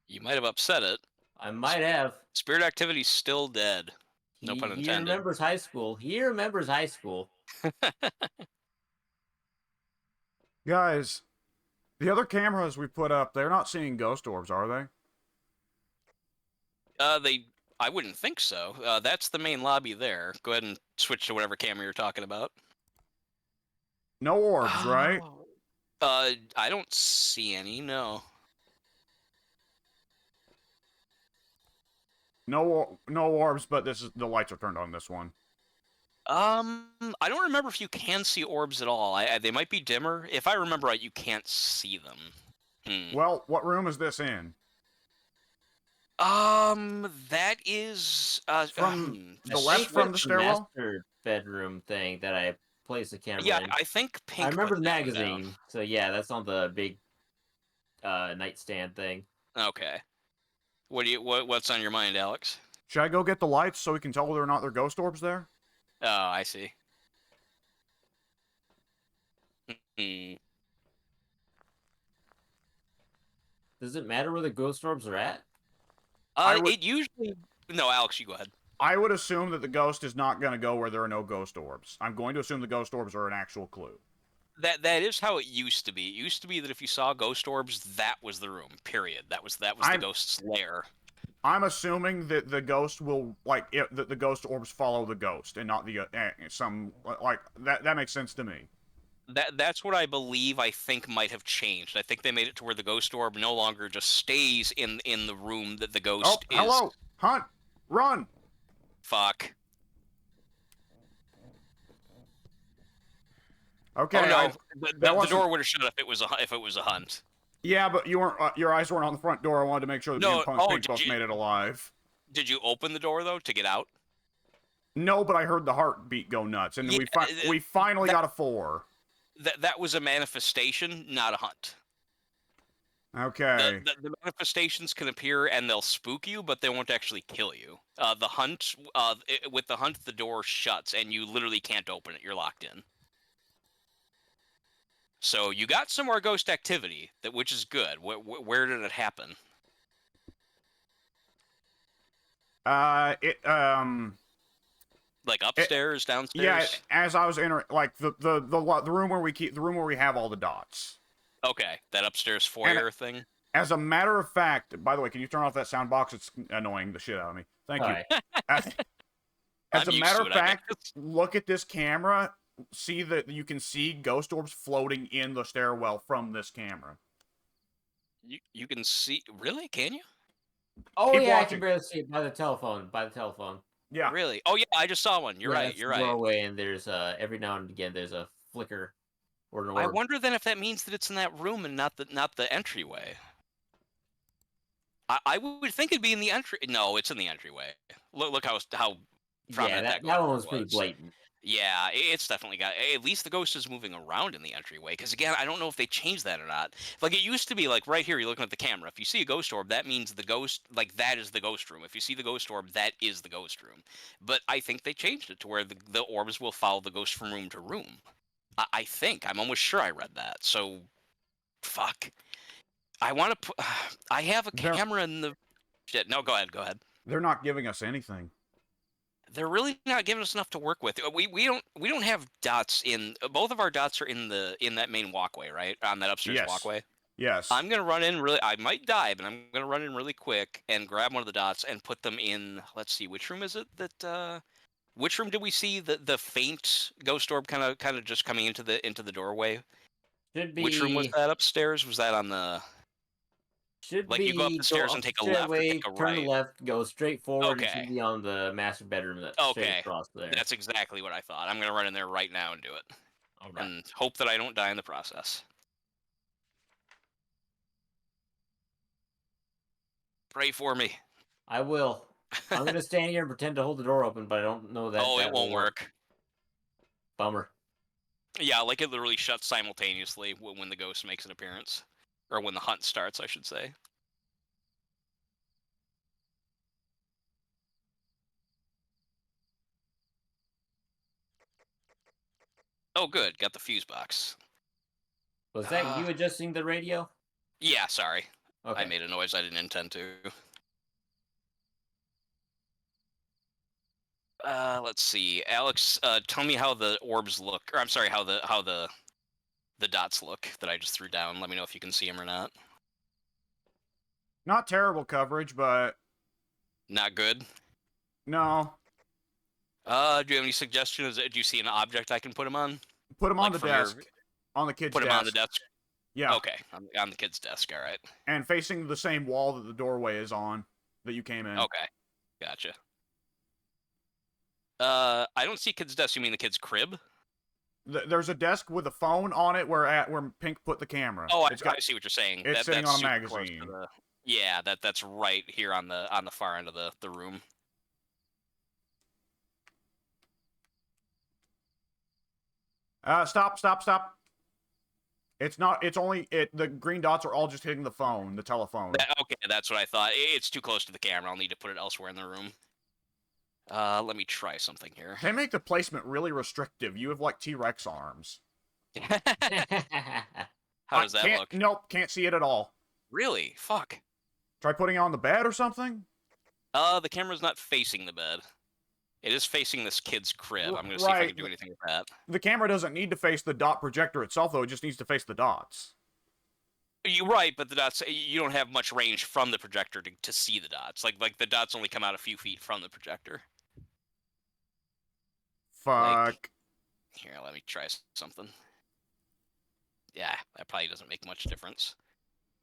You might have upset it. I might have. Spirit activity's still dead. No pun He intended. remembers high school. He remembers high school. Guys, the other cameras we put up, they're not seeing ghost orbs, are they? I wouldn't think so. That's the main lobby there. Go ahead and switch to whatever camera you're talking about. No orbs, right? I don't see any, no. No orbs, but the lights are turned on this one. I don't remember if you can see orbs at all. They might be dimmer. If I remember right, you can't see them. Well, what room is this in? That is From the left from the stairwell? Master bedroom thing that I placed the camera Yeah, in. I think Pink. I remember put the that one magazine. down. So yeah, that's on the big nightstand thing. Okay. What's on your mind, Alex? Should I go get the lights so we can tell whether or not they're ghost orbs there? Oh, I see. Does it matter where the ghost orbs are at? I would- It usually. No, Alex, you go ahead. I would assume that the ghost is not going to go where there are no ghost orbs. I'm going to assume the ghost orbs are an actual clue. That is how it used to be. It used to be that if you saw ghost orbs, that was the room. Period. That was the ghost's lair. I'm assuming that the ghost will that the ghost orbs follow the ghost and not the some like that. That makes sense to me. That's what I believe. I think might have changed. I think they made it to where the ghost orb no longer just stays in the room that the ghost is. Hello, Hunt, run. Fuck. Okay. Oh no, the door would have shut if it was a hunt. Yeah, but you weren't. Your eyes weren't on the front door. I wanted to make sure that No, me and Pink both made it alive. Did you open the door though to get out? No, but I heard the heartbeat go nuts, and we finally got a 4. That was a manifestation, not a hunt. Okay. The manifestations can appear and they'll spook you, but they won't actually kill you. The hunt, with the hunt, the door shuts and you literally can't open it. You're locked in. So you got some more ghost activity, which is good. Where did it happen? Like upstairs, downstairs. Yeah, as I was entering, like the room where we have all the dots. Okay, that upstairs foyer thing. As a matter of fact, by the way, can you turn off that sound box? It's annoying the shit out of me. Thank you. As a matter of fact, look at this camera. See that you can see ghost orbs floating in the stairwell from this camera. You can see, really? Can you? Oh Keep yeah, watching. I can barely see it by the telephone. Yeah. Really? Oh yeah, I just saw one. You're right. You're right. Doorway, and there's every now and again there's a flicker or an orb. I wonder then if that means that it's in that room and not the entryway. I would think it'd be in the entry. No, it's in the entryway. Look how prominent that one was pretty blatant. Yeah, it's definitely got. At least the ghost is moving around in the entryway. Because again, I don't know if they changed that or not. Like it used to be, like right here, you're looking at the camera. If you see a ghost orb, that means the ghost, like that is the ghost room. If you see the ghost orb, that is the ghost room. But I think they changed it to where the orbs will follow the ghost from room to room. I think. I'm almost sure I read that. So, fuck. I want to put. I have a camera in the. Shit. No, go ahead. They're not giving us anything. They're really not giving us enough to work with. We don't have dots in. Both of our dots are in that main walkway, right? On that upstairs walkway. Yes. I'm gonna run in really. I might die, but I'm gonna run in really quick and grab one of the dots and put them in. Let's see, which room is it that? Which room did we see the faint ghost orb kind of just coming into the doorway? Should be. Which room was that upstairs? Was that on the? Should like be. you go up the stairs and take a left or take a right. Turn left, go straight forward. Okay. It should be on the master bedroom that's straight across there. That's exactly what I thought. I'm gonna run in there right now and do it, and hope that I don't die in the process. Pray for me. I will. I'm gonna stand here and pretend to hold the door open, but I don't know that. Oh, it won't work. Bummer. Yeah, like it literally shuts simultaneously when the ghost makes an appearance. Or when the hunt starts, I should say. Oh, good. Got the fuse box. Was that you adjusting the radio? Yeah, sorry. Okay. I made a noise I didn't intend to. Let's see. Alex, tell me how the orbs look. Or I'm sorry, how the dots look that I just threw down. Let me know if you can see them or not. Not terrible coverage, but not good. No. Do you have any suggestions? Do you see an object I can put them on? Put them on the desk. On the kid's desk. Put them on the desk? Yeah. Okay, on the kid's desk, alright. And facing the same wall that the doorway is on, that you came in. Okay, gotcha. I don't see kid's desk, you mean the kid's crib? There's a desk with a phone on it where Pink put the camera. Oh, I see what you're saying. It's sitting on a magazine. Yeah, that's right here on the far end of the room. Stop. It's not. It's only the green dots are all just hitting the phone, the telephone. Okay, that's what I thought. It's too close to the camera. I'll need to put it elsewhere in the room. Let me try something here. They make the placement really restrictive. You have like T-Rex arms. How does that look? Nope, can't see it at all. Really? Fuck. Try putting it on the bed or something? The camera's not facing the bed. It is facing this kid's crib. I'm gonna see if I Right. can do anything with that. The camera doesn't need to face the dot projector itself, though. It just needs to face the dots. You're right, but the dots, you don't have much range from the projector to see the dots. Like the dots only come out a few feet from the projector. Fuck. Here, let me try something. Yeah, that probably doesn't make much difference.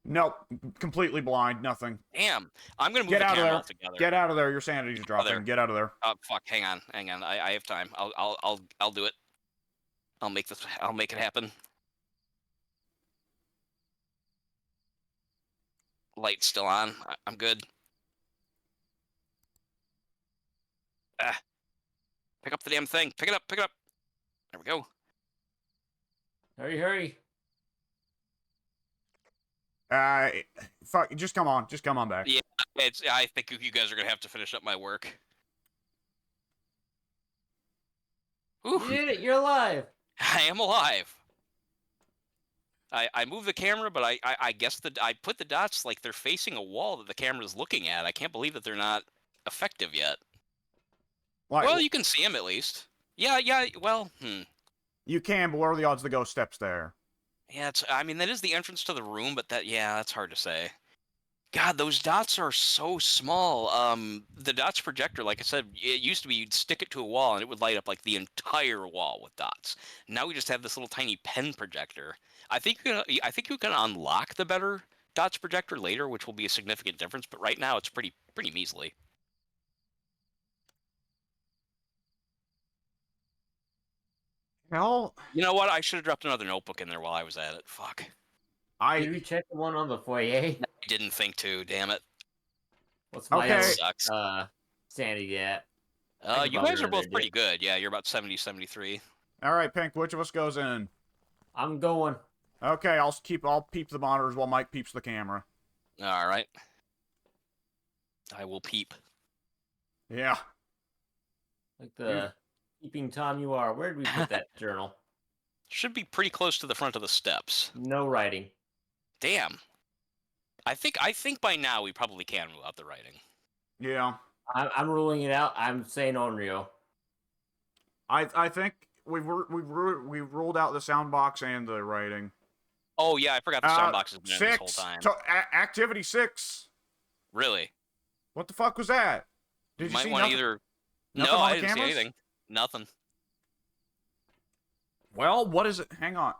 Nope. Completely blind. Nothing. Damn, I'm gonna move Get the out of camera there. altogether. Get out of there. Your sanity's dropping. there. Get out of there. Fuck, hang on. I have time. I'll do it. I'll make it happen. Light's still on. I'm good. Pick up the damn thing. Pick it up. Pick it up. There we go. Hurry, hurry. Fuck. Just come on. Just come on back. Yeah, I think you guys are gonna have to finish up my work. Ooh, You did it. You're alive. I am alive. I moved the camera, but I guess I put the dots like they're facing a wall that the camera's looking at. I can't believe that they're not effective yet. Like, Well, you can see them at least. Yeah. Well, you can, but what are the odds the ghost steps there? Yeah, I mean, that is the entrance to the room, but that's hard to say. God, those dots are so small. The dots projector, like I said, it used to be you'd stick it to a wall and it would light up like the entire wall with dots. Now we just have this little tiny pen projector. I think you can unlock the better dots projector later, which will be a significant difference. But right now, it's pretty measly. Hell, You know what? I should have dropped another notebook in there while I was at it. Fuck. Did we check the one on the foyer? I didn't think to. Damn it. What's my Okay. Sucks. sanity at? You guys are both pretty good. Yeah, you're about 70, 73. All right, Pink. Which of us goes in? I'm going. Okay, I'll peep the monitors while Mike peeps the camera. All right. I will peep. Yeah. Like the keeping Tom you are. Where did we put that journal? Should be pretty close to the front of the steps. No writing. Damn. I think by now we probably can rule out the writing. Yeah. I'm ruling it out. I'm saying Onryo. I think we've ruled out the sound box and the writing. Oh yeah, I forgot the sound box has been in this whole 6. time. Activity 6. Really? What the fuck was that? Did you might see want nothing? either. Nothing No, on I the didn't see cameras? anything. Nothing. Well, what is it? Hang on.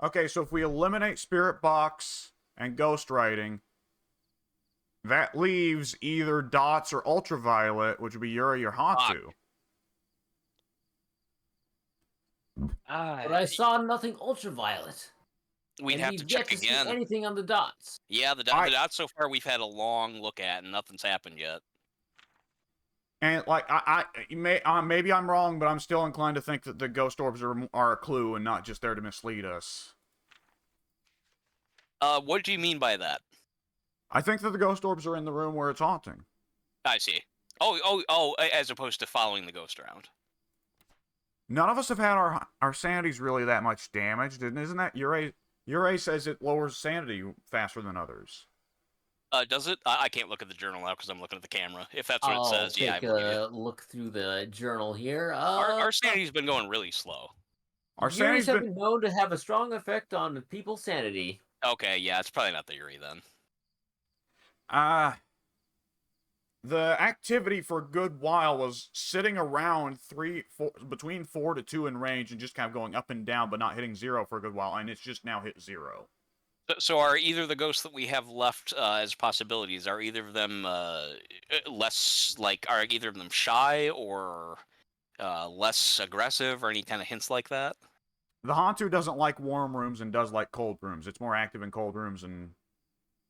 Okay, so if we eliminate Spirit Box and Ghost Writing, that leaves either Dots or Ultraviolet, which would be Yuri or Hantu. But I saw nothing ultraviolet. We'd and have we've to yet check to see again. anything on the dots. Yeah, the dots so far we've had a long look at and nothing's happened yet. And like maybe I'm wrong, but I'm still inclined to think that the ghost orbs are a clue and not just there to mislead us. What do you mean by that? I think that the ghost orbs are in the room where it's haunting. I see. Oh, as opposed to following the ghost around. None of us have had our sanities really that much damaged, and isn't that Yuri says it lowers sanity faster than others. Does it? I can't look at the journal now because I'm looking at the camera. If that's what it says, yeah, I take believe a it. look through the journal here. Our sanity's been going really slow. Our Yuris sanity's have been known to have a strong effect on people's sanity. Okay, yeah, it's probably not the Yuri then. The activity for a good while was sitting around between 4 to 2 in range and just kind of going up and down, but not hitting 0 for a good while, and it's just now hit 0. So are either the ghosts that we have left as possibilities, are either of them less, like, are either of them shy or less aggressive or any kind of hints like that? The Hantu doesn't like warm rooms and does like cold rooms. It's more active in cold rooms and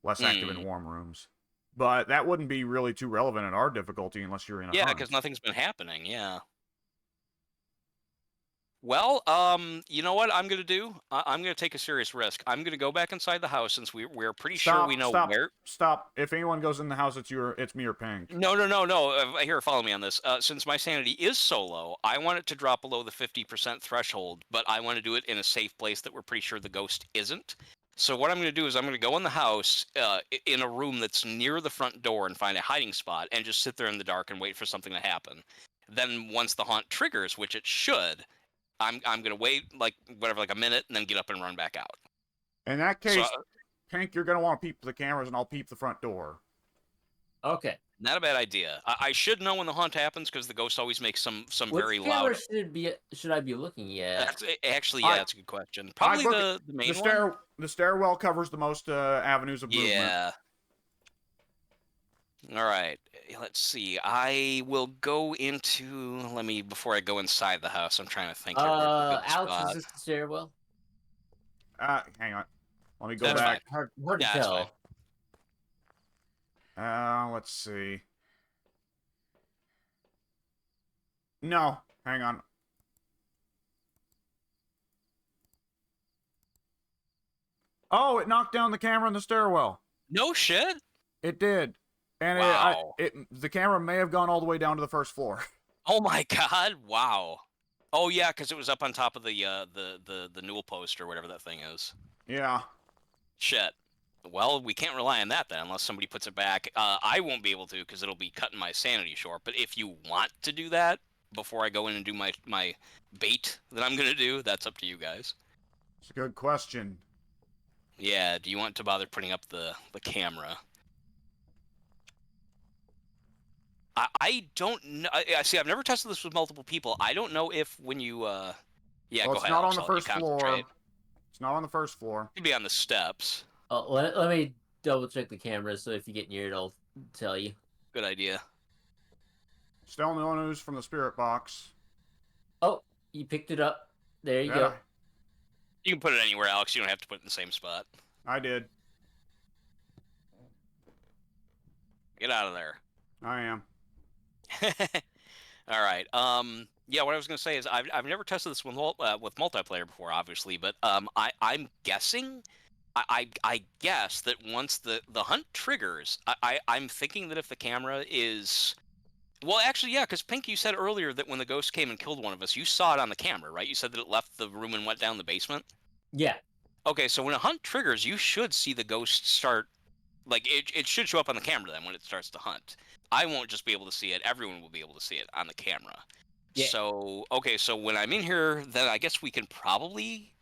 less active in warm rooms. But that wouldn't be really too relevant in our difficulty unless you're in a Yeah, hunt. because nothing's been happening, yeah. Well, you know what I'm going to do? I'm going to take a serious risk. I'm going to go back inside the house since we're pretty sure we know where. Stop. If anyone goes in the house, it's me or Pink. No. Here, follow me on this. Since my sanity is so low, I want it to drop below the 50% threshold, but I want to do it in a safe place that we're pretty sure the ghost isn't. So what I'm going to do is I'm going to go in the house in a room that's near the front door and find a hiding spot and just sit there in the dark and wait for something to happen. Then once the haunt triggers, which it should, I'm gonna wait like a minute and then get up and run back out. In that So case, Pink, you're gonna want to peep the cameras, and I'll peep the front door. Okay. not a bad idea. I should know when the haunt happens because the ghost always makes some Which very camera loud. should I be looking at? That's actually I- that's a good question. Probably the main one. The stairwell covers the most avenues of movement. Yeah. All right. Let's see. I will go into. Before I go inside the house. I'm trying to think. Here where's a good Alex, spot. is this the stairwell? Hang on. Let me go That's back. Hard to Yeah, that's tell. Let's see. No, hang on. Oh, it knocked down the camera in the stairwell. No shit. It did. And Wow. the camera may have gone all the way down to the first floor. Oh my god! Wow. Oh yeah, because it was up on top of the newel post or whatever that thing is. Yeah. Shit. Well, we can't rely on that then, unless somebody puts it back. I won't be able to because it'll be cutting my sanity short. But if you want to do that before I go in and do my bait that I'm gonna do, that's up to you guys. It's a good question. Yeah. Do you want to bother putting up the camera? I don't know. I see. I've never tested this with multiple people. I don't know if when you yeah, Well, go it's ahead. not Alex, on the I'll let you first floor. concentrate. It's not on the first floor. It'd be on the steps. Let me double check the camera so if you get near it, I'll tell you. Good idea. Still no news from the spirit box. Oh, you picked it up. There you go. You can put it anywhere, Alex. You don't have to put it in the same spot. I did. Get out of there. I am. All right. Yeah. What I was gonna say is I've never tested this with multiplayer before, obviously, but I'm guessing. I guess that once the hunt triggers, I'm thinking that if the camera is. Well, actually, yeah, because Pink, you said earlier that when the ghost came and killed one of us, you saw it on the camera, right? You said that it left the room and went down the basement. Yeah. Okay, so when a hunt triggers, you should see the ghost start. Like, it should show up on the camera then when it starts to hunt. I won't just be able to see it. Everyone will be able to see it on the camera. Yeah. So, okay, so when I'm in here, then I guess we can probably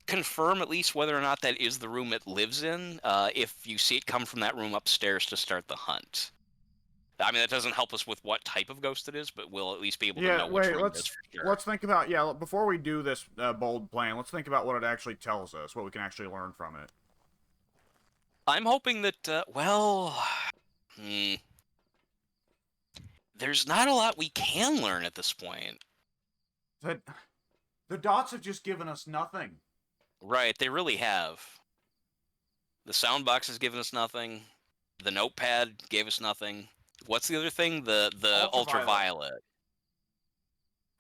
confirm at least whether or not that is the room it lives in, if you see it come from that room upstairs to start the hunt. I mean, that doesn't help us with what type of ghost it is, but we'll at least be able to know which room it is for sure. Let's think about, before we do this bold plan, let's think about what it actually tells us, what we can actually learn from it. I'm hoping that, there's not a lot we can learn at this point. The dots have just given us nothing. Right, they really have. The sound box has given us nothing. The notepad gave us nothing. What's the other thing? The ultraviolet.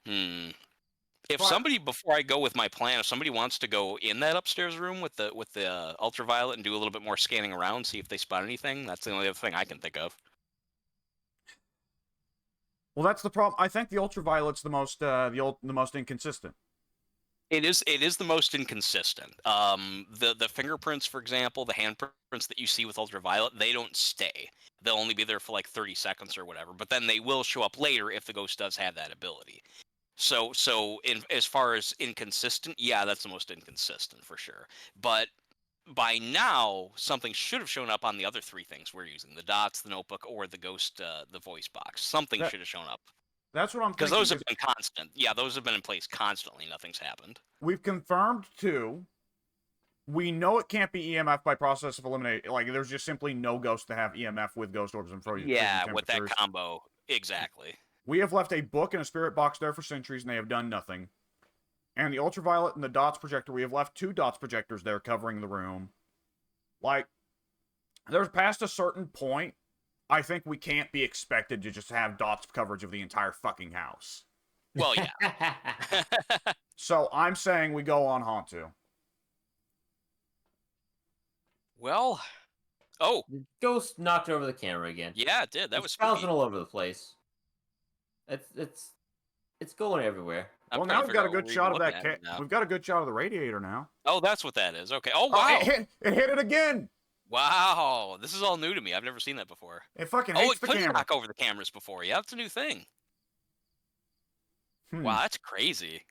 If somebody, before I go with my plan, if somebody wants to go in that upstairs room with the ultraviolet and do a little bit more scanning around, see if they spot anything, that's the only other thing I can think of. Well, that's the problem. I think the ultraviolet's the most inconsistent. It is the most inconsistent. The fingerprints, for example, the handprints that you see with ultraviolet, they don't stay. They'll only be there for like 30 seconds or whatever, but then they will show up later if the ghost does have that ability. So as far as inconsistent, yeah, that's the most inconsistent for sure. But by now, something should have shown up on the other three things we're using: the dots, the notebook, or the ghost, the voice box. Something should have shown up. That's what I'm thinking. Because those have been constant. Yeah, those have been in place constantly. Nothing's happened. We've confirmed two. We know it can't be EMF by process of elimination. Like, there's just simply no ghost to have EMF with ghost orbs and frozen. Yeah, with that combo. Exactly. We have left a book and a spirit box there for centuries, and they have done nothing. And the ultraviolet and the dots projector, we have left 2 dots projectors there covering the room. Like, there's past a certain point, I think we can't be expected to just have dots coverage of the entire fucking house. Well, yeah. So I'm saying we go on Hantu. Well, oh. The ghost knocked over the camera again. Yeah, it did. That was bouncing all over the place. It's going everywhere. Well, now we've got a good shot of that. We've got a good shot of the radiator now. Oh, that's what that is. Okay. Oh, wow. It hit it again. Wow. This is all new to me. I've never seen that before. It fucking hates the camera. It could knock over the cameras before. Yeah, that's a new thing. Wow, that's crazy.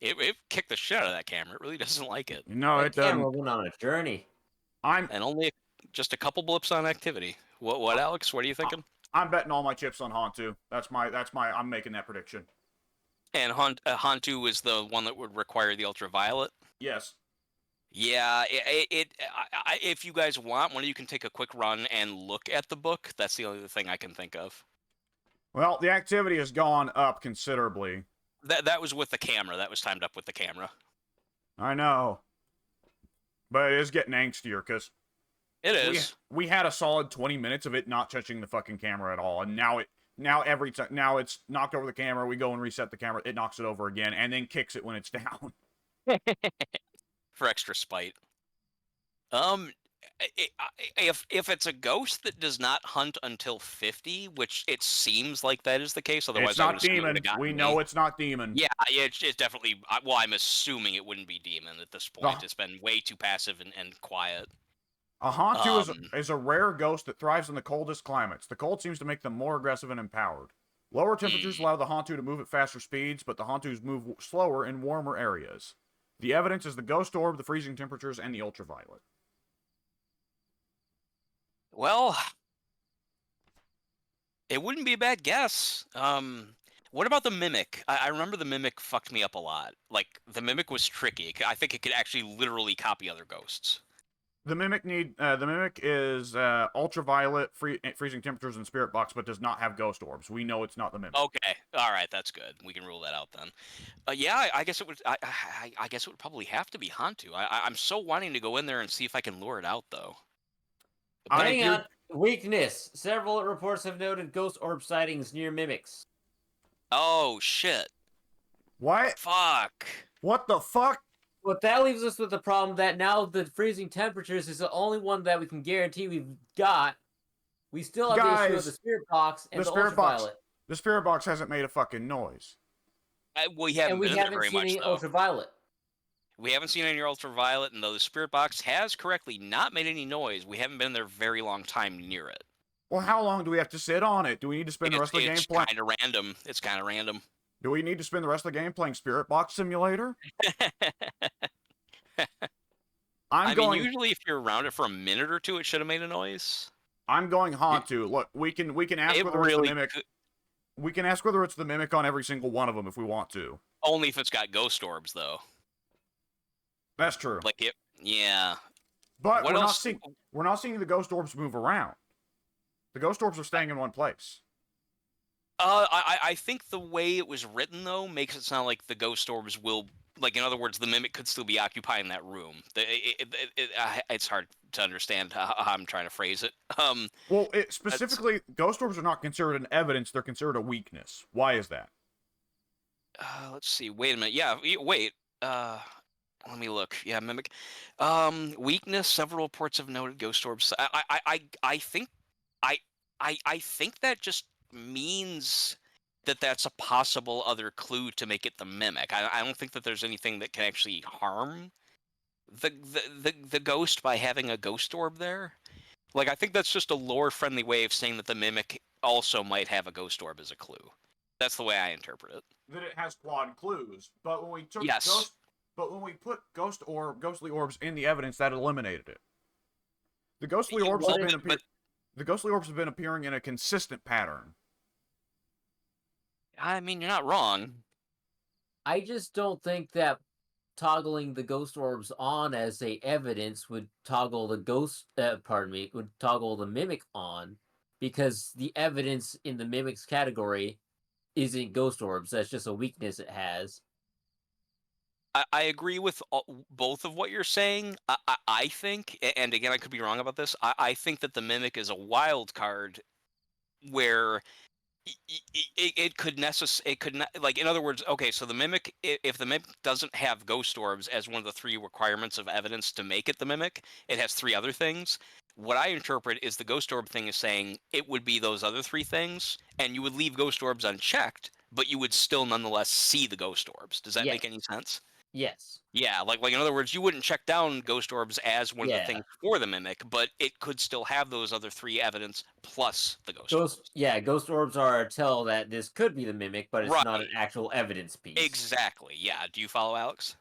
It kicked the shit out of that camera. It really doesn't like it. No, That it camera doesn't. went on a journey. I'm And only just a couple blips on activity. What, Alex? What are you thinking? I'm betting all my chips on Hantu. I'm making that prediction. And Hantu is the one that would require the ultraviolet. Yes. Yeah, if you guys want, one of you can take a quick run and look at the book. That's the only thing I can think of. Well, the activity has gone up considerably. That was with the camera. That was timed up with the camera. I know. But it is getting angstier, because It is. we had a solid 20 minutes of it not touching the fucking camera at all, and now it's knocked over the camera, we go and reset the camera, it knocks it over again, and then kicks it when it's down. For extra spite. If it's a ghost that does not hunt until 50, which it seems like that is the case, otherwise It's I not would assume it demon. would've gotten We me. know it's not demon. Yeah, it's definitely. Well, I'm assuming it wouldn't be demon at this point. It's been way too passive and quiet. A Hantu is a rare ghost that thrives in the coldest climates. The cold seems to make them more aggressive and empowered. Lower temperatures allow the Hantu to move at faster speeds, but the Hantus move slower in warmer areas. The evidence is the ghost orb, the freezing temperatures, and the ultraviolet. Well, it wouldn't be a bad guess. What about the Mimic? I remember the Mimic fucked me up a lot. Like, the Mimic was tricky. I think it could actually literally copy other ghosts. The Mimic is ultraviolet, freezing temperatures, and spirit box, but does not have ghost orbs. We know it's not the Mimic. Okay, all right, that's good. We can rule that out then. Yeah, I guess it would. I guess it would probably have to be Hantu. I'm so wanting to go in there and see if I can lure it out, though. Hang on. Weakness. Several reports have noted ghost orb sightings near mimics. Oh shit! What? Fuck! What the fuck? But that leaves us with the problem that now the freezing temperatures is the only one that we can guarantee we've got. We still have the issue of the spirit box and the ultraviolet. The spirit box hasn't made a fucking noise. We haven't been in there very seen much, any though. ultraviolet. We haven't seen any ultraviolet, and though the spirit box has correctly not made any noise, we haven't been in there a very long time near it. Well, how long do we have to sit on it? Do we need to spend the rest of the game playing? It's kind of random. It's kind of random. Do we need to spend the rest of the game playing Spirit Box Simulator? I mean, usually if you're around it for a minute or two, it should have made a noise. I'm going Hantu. Look, we can ask whether it's the Mimic. We can ask whether it's the Mimic on every single one of them if we want to. Only if it's got ghost orbs, though. That's true. Like it, yeah. But we're not seeing the ghost orbs move around. The ghost orbs are staying in one place. I think the way it was written, though, makes it sound like the ghost orbs will, like, in other words, the Mimic could still be occupying that room. It's hard to understand how I'm trying to phrase it. Well, specifically, ghost orbs are not considered an evidence, they're considered a weakness. Why is that? Let's see, wait a minute. Yeah, wait. Let me look. Yeah, Mimic. Weakness, several reports have noted ghost orbs. I think that just means that that's a possible other clue to make it the Mimic. I don't think that there's anything that can actually harm the ghost by having a ghost orb there. Like, I think that's just a lore-friendly way of saying that the Mimic also might have a ghost orb as a clue. That's the way I interpret it. That it has quad clues, but when we took Yes. but when we put ghostly orbs in the evidence, that eliminated it. The ghostly orbs have been appearing in a consistent pattern. I mean, you're not wrong. I just don't think that toggling the ghost orbs on as a evidence would toggle the would toggle the Mimic on, because the evidence in the Mimic's category isn't ghost orbs. That's just a weakness it has. I agree with both of what you're saying. I think, and again, I could be wrong about this, I think that the Mimic is a wild card where it could like, in other words, okay, so the Mimic, if the Mimic doesn't have ghost orbs as one of the 3 requirements of evidence to make it the Mimic, it has 3 other things. What I interpret is the ghost orb thing is saying it would be those other 3 things, and you would leave ghost orbs unchecked, but you would still nonetheless see the ghost orbs. Does that make any sense? Yes. Yeah, like in other words, you wouldn't check down ghost orbs as one of the Yeah. things for the mimic, but it could still have those other 3 evidence plus the ghost orbs. Ghost orbs are a tell that this could be the mimic, but it's not an Right. actual evidence piece. Exactly. Yeah. Do you follow, Alex?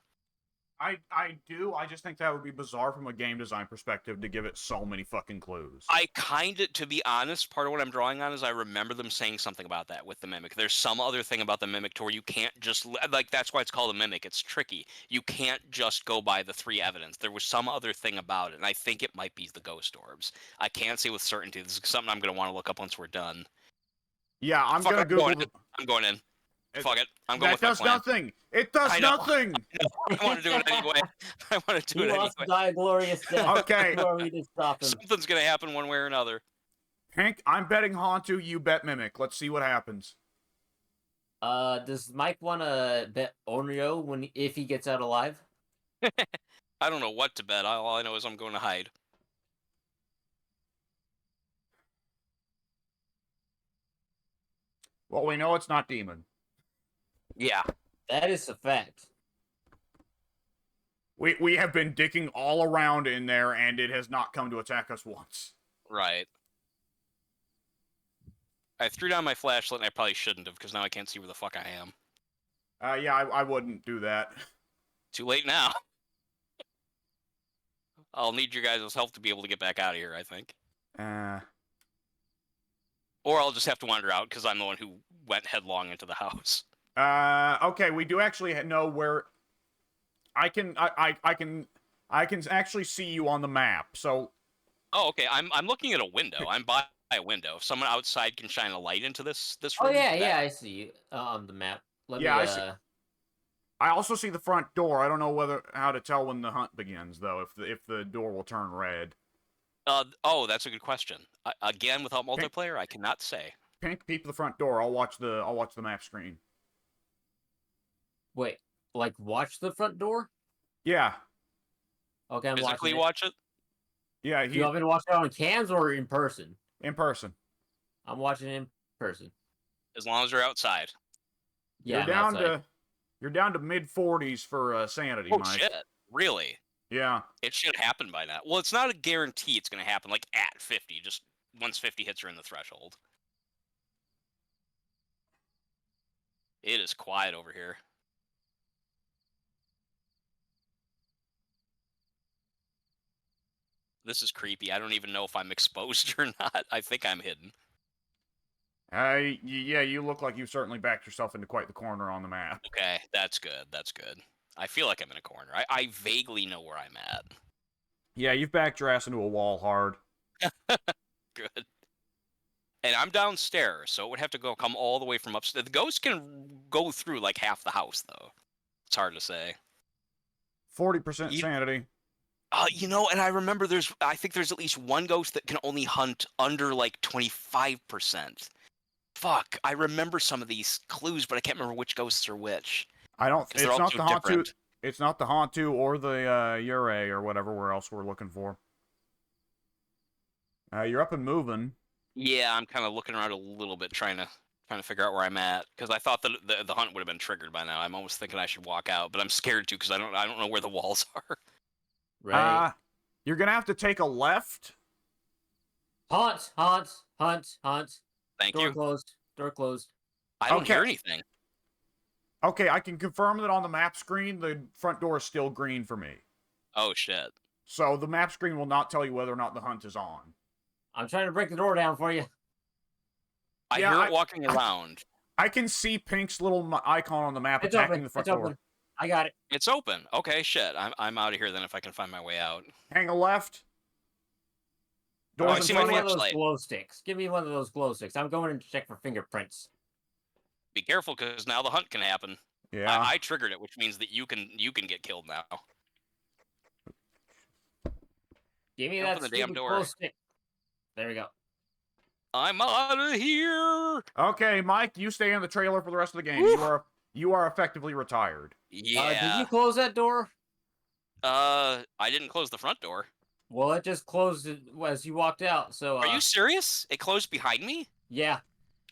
I do. I just think that would be bizarre from a game design perspective to give it so many fucking clues. I kind of, to be honest, part of what I'm drawing on is I remember them saying something about that with the mimic. There's some other thing about the mimic to where you can't just, like, that's why it's called a mimic. It's tricky. You can't just go by the 3 evidence. There was some other thing about it, and I think it might be the ghost orbs. I can't say with certainty. This is something I'm going to want to look up once we're done. Yeah, I'm Fuck gonna it, Google. I'm going in. Fuck it. I'm going That with my does plan. nothing. It does I know. nothing. I want to do it anyway. I want to do He it wants anyway. to die a glorious death. Okay. Who are we to stop him? Something's going to happen one way or another. Hank, I'm betting Hauntu. You bet Mimic. Let's see what happens. Does Mike want to bet Onryo if he gets out alive? I don't know what to bet. All I know is I'm going to hide. Well, we know it's not Demon. Yeah. That is a fact. We have been dicking all around in there, and it has not come to attack us once. Right. I threw down my flashlight, and I probably shouldn't have, because now I can't see where the fuck I am. Yeah, I wouldn't do that. Too late now. I'll need your guys' help to be able to get back out of here, I think. Or I'll just have to wander out, because I'm the one who went headlong into the house. Okay, we do actually know where... I can actually see you on the map, so... Oh, okay. I'm looking at a window. I'm by a window. If someone outside can shine a light into this room... Oh, yeah, I see you on the map. I see. I also see the front door. I don't know how to tell when the hunt begins, though, if the door will turn red. Oh, that's a good question. Again, without multiplayer, I cannot say. Pink, peep the front door. I'll watch the map screen. Wait, like watch the front door? Yeah. Okay, I'm Physically watching watch it? Yeah, You want me to watch it on cams or in person? in person. I'm watching it in person. As long as you're outside. Yeah, You're down to mid-40s for sanity, Oh, Mike. shit. Really? Yeah. It should happen by now. Well, it's not a guarantee it's going to happen, like, at 50. Just once 50 hits, you're in the threshold. It is quiet over here. This is creepy. I don't even know if I'm exposed or not. I think I'm hidden. Yeah, you look like you've certainly backed yourself into quite the corner on the map. Okay, that's good. That's good. I feel like I'm in a corner. I vaguely know where I'm at. Yeah, you've backed your ass into a wall hard. Good. And I'm downstairs, so it would have to come all the way from upstairs. The ghost can go through like half the house, though. It's hard to say. 40% sanity. And I remember I think there's at least one ghost that can only hunt under like 25%. Fuck, I remember some of these clues, but I can't remember which ghosts are which. It's not the Hauntu. It's not the Hauntu or the Yurei or whatever else we're looking for. You're up and moving. Yeah, I'm kind of looking around a little bit, trying to figure out where I'm at, because I thought that the hunt would have been triggered by now. I'm almost thinking I should walk out, but I'm scared to because I don't know where the walls are. Right. You're gonna have to take a left. Hunt. Thank Door you. closed. Door closed. I don't Okay. hear anything. Okay, I can confirm that on the map screen, the front door is still green for me. Oh shit. So the map screen will not tell you whether or not the hunt is on. I'm trying to break the door down for you. I Yeah, hear it walking around. I can see Pink's little icon on the map It's attacking open. the front It's door. open. I got it. It's open. Okay, shit. I'm out of here then if I can find my way out. Hang a left. I Doors see in my Give me front one of of you. those flashlight. glow sticks. Give me one of those glow sticks. I'm going to check for fingerprints. Be careful, because now the hunt can happen. Yeah. I triggered it, which means that you can get killed now. Give me Open that the damn stupid door. glow stick. There we go. I'm out of here. Okay, Mike, you stay in the trailer for the rest of the game. Woo. You are effectively retired. Did Yeah. you close that door? I didn't close the front door. Well, it just closed as you walked out. So. Are you serious? It closed behind me? Yeah.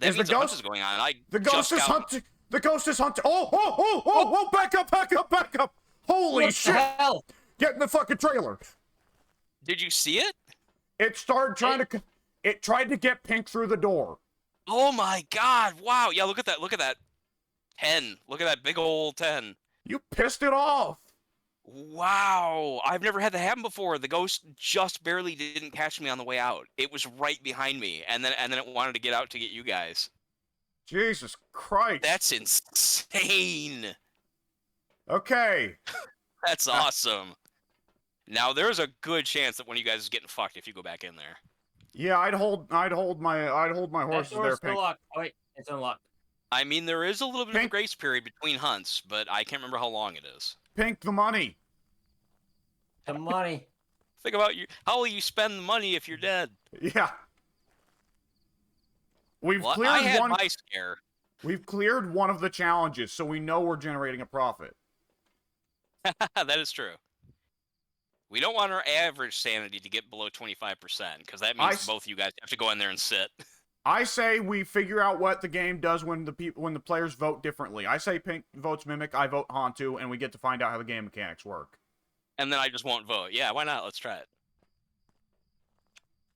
That Is means the the hunt ghost- is going on. The ghost is hunting. The ghost is hunting. Oh! Back up! Holy What shit! the hell? Get in the fucking trailer. Did you see it? It started trying to. It tried to get Pink through the door. Oh my god! Wow. Yeah, look at that. Look at that 10. Look at that big old 10. You pissed it off. Wow. I've never had that happen before. The ghost just barely didn't catch me on the way out. It was right behind me, and then it wanted to get out to get you guys. Jesus Christ. That's insane. Okay. That's awesome. Now there's a good chance that one of you guys is getting fucked if you go back in there. Yeah, I'd hold my That horses door's there, still Pink. locked. Oh, wait, it's unlocked. I mean, there is a little bit of a Pink. grace period between hunts, but I can't remember how long it is. Pink, the money. The money. Think about how will you spend the money if you're dead? Yeah. We've Well, cleared I had one. my scare. We've cleared one of the challenges, so we know we're generating a profit. That is true. We don't want our average sanity to get below 25%, because that means both you guys have to go in there and sit. I say we figure out what the game does when the players vote differently. I say Pink votes Mimic, I vote Hantu, and we get to find out how the game mechanics work. And then I just won't vote. Yeah, why not? Let's try it.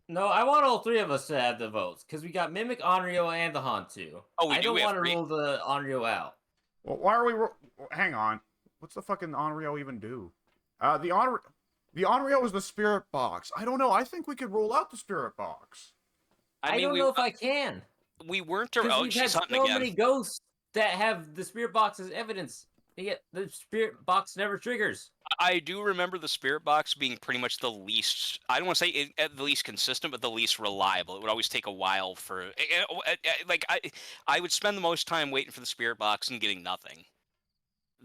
No, I want all three of us to have the votes because we got Mimic, Onryo, and the Hantu. Oh, we I do? don't We have want to three? rule the Onryo out. Well, why are we? Hang on. What's the fucking Onryo even do? The Onryo is the spirit box. I don't know. I think we could rule out the spirit box. I don't know if I can. We weren't Because around. we've had She's hunting so again. many ghosts that have the spirit box as evidence. Yet the spirit box never triggers. I do remember the spirit box being pretty much the least, I don't want to say the least consistent, but the least reliable. It would always take a while for, like, I would spend the most time waiting for the spirit box and getting nothing.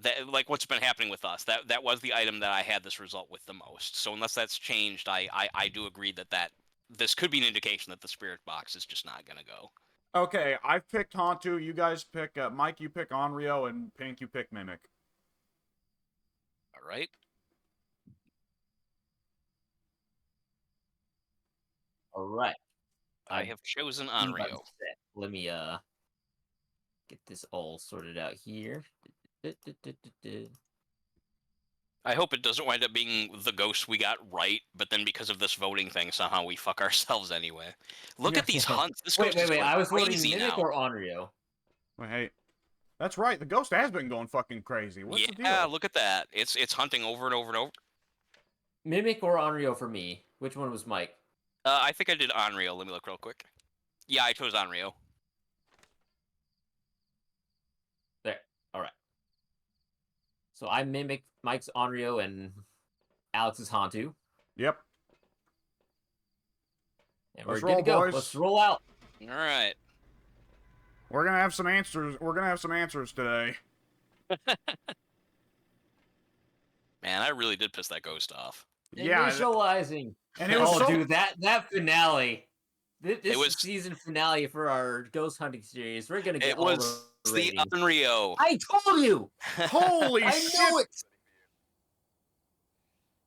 That, like what's been happening with us. That was the item that I had this result with the most. So unless that's changed, I do agree that this could be an indication that the spirit box is just not going to go. Okay, I've picked Hantu. You guys pick Mike. You pick Onryo, and Pink. You pick Mimic. All right. All right. I have chosen Button Onryo. set. Let me get this all sorted out here. I hope it doesn't wind up being the ghost we got right, but then because of this voting thing, somehow we fuck ourselves anyway. Look at these hunts. This Wait. ghost is going I was voting crazy Mimic now. or Onryo. Wait, hey, that's right. The ghost has been going fucking crazy. What's the deal? Yeah, look at that. It's hunting over and over and over. Mimic or Onryo for me. Which one was Mike? I think I did Onryo. Let me look real quick. Yeah, I chose Onryo. There. All right. So I Mimic, Mike's Onryo, and Alex's Hantu. Yep. And we're Let's good to roll, go. boys. Let's roll out. All right. We're gonna have some answers. We're gonna have some answers today. Man, I really did piss that ghost off. Yeah, Initializing. and it was Oh, so. dude, that finale. This was- season finale for our ghost hunting series. We're gonna get It all was the the ratings. Onryo. I told you. Holy I shit! know it.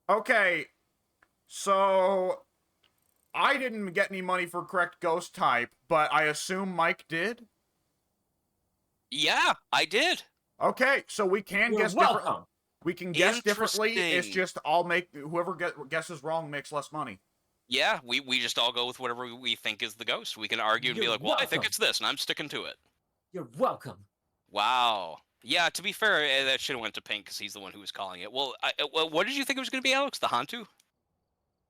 Okay, so I didn't get any money for correct ghost type, but I assume Mike did. Yeah, I did. Okay, so we can You're guess different. welcome. We can guess differently. It's Interesting. just I'll make whoever guesses wrong makes less money. Yeah, we just all go with whatever we think is the ghost. We can argue and be You're like, well, I think welcome. it's this, and I'm sticking to it. You're welcome. Wow. Yeah, to be fair, that should have went to Pink because he's the one who was calling it. Well, what did you think it was going to be, Alex? The Hantu?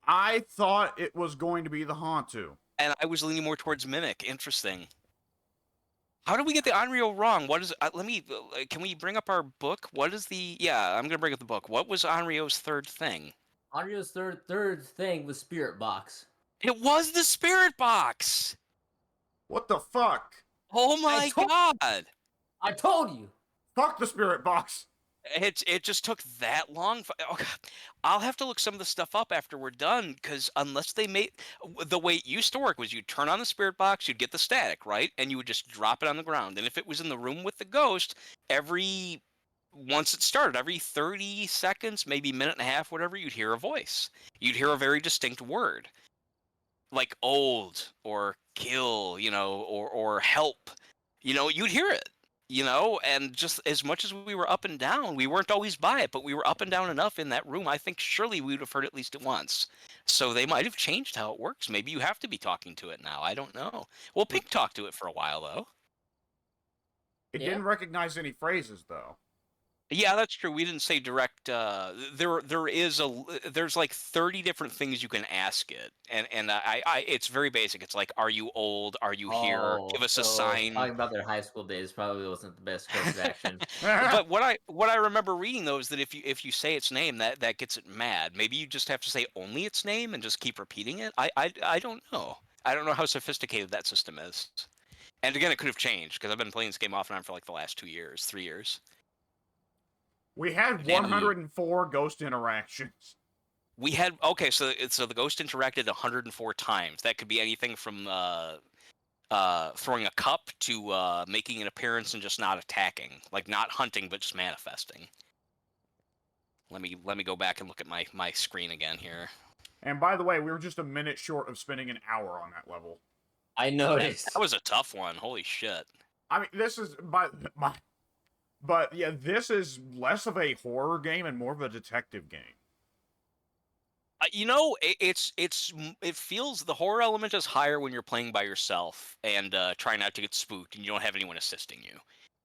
I thought it was going to be the Hantu. And I was leaning more towards Mimic. Interesting. How did we get the Onryo wrong? What is? Can we bring up our book? What is the? Yeah, I'm gonna bring up the book. What was Onryo's third thing? Onryo's third thing was Spirit Box. It was the spirit box. What the fuck? Oh my god! I told you. Fuck the spirit box. It just took that long. Oh, God. I'll have to look some of the stuff up after we're done, because unless they made the way it used to work was you'd turn on the spirit box, you'd get the static, right, and you would just drop it on the ground. And if it was in the room with the ghost, once it started, every 30 seconds, maybe minute and a half, whatever, you'd hear a voice. You'd hear a very distinct word, like old or kill, or help. You'd hear it. You know, and just as much as we were up and down, we weren't always by it, but we were up and down enough in that room. I think surely we would have heard at least once. So they might have changed how it works. Maybe you have to be talking to it now. I don't know. Well, Pink talked to it for a while though. It Yeah. didn't recognize any phrases though. Yeah, that's true. We didn't say direct. There's like 30 different things you can ask it, and it's very basic. It's like, are you old? Are you here? Oh, Give us a so sign. talking about their high school days probably wasn't the best course of action. But what I remember reading though is that if you say its name, that gets it mad. Maybe you just have to say only its name and just keep repeating it. I don't know. I don't know how sophisticated that system is. And again, it could have changed because I've been playing this game off and on for like the last 2 years, 3 years. We had 104 ghost interactions. We had so the ghost interacted 104 times. That could be anything from throwing a cup to making an appearance and just not attacking, like not hunting but just manifesting. Let me go back and look at my screen again here. And by the way, we were just a minute short of spending an hour on that level. I noticed. That was a tough one. Holy shit. I mean, this is but yeah, this is less of a horror game and more of a detective game. You know, it feels the horror element is higher when you're playing by yourself and trying not to get spooked and you don't have anyone assisting you.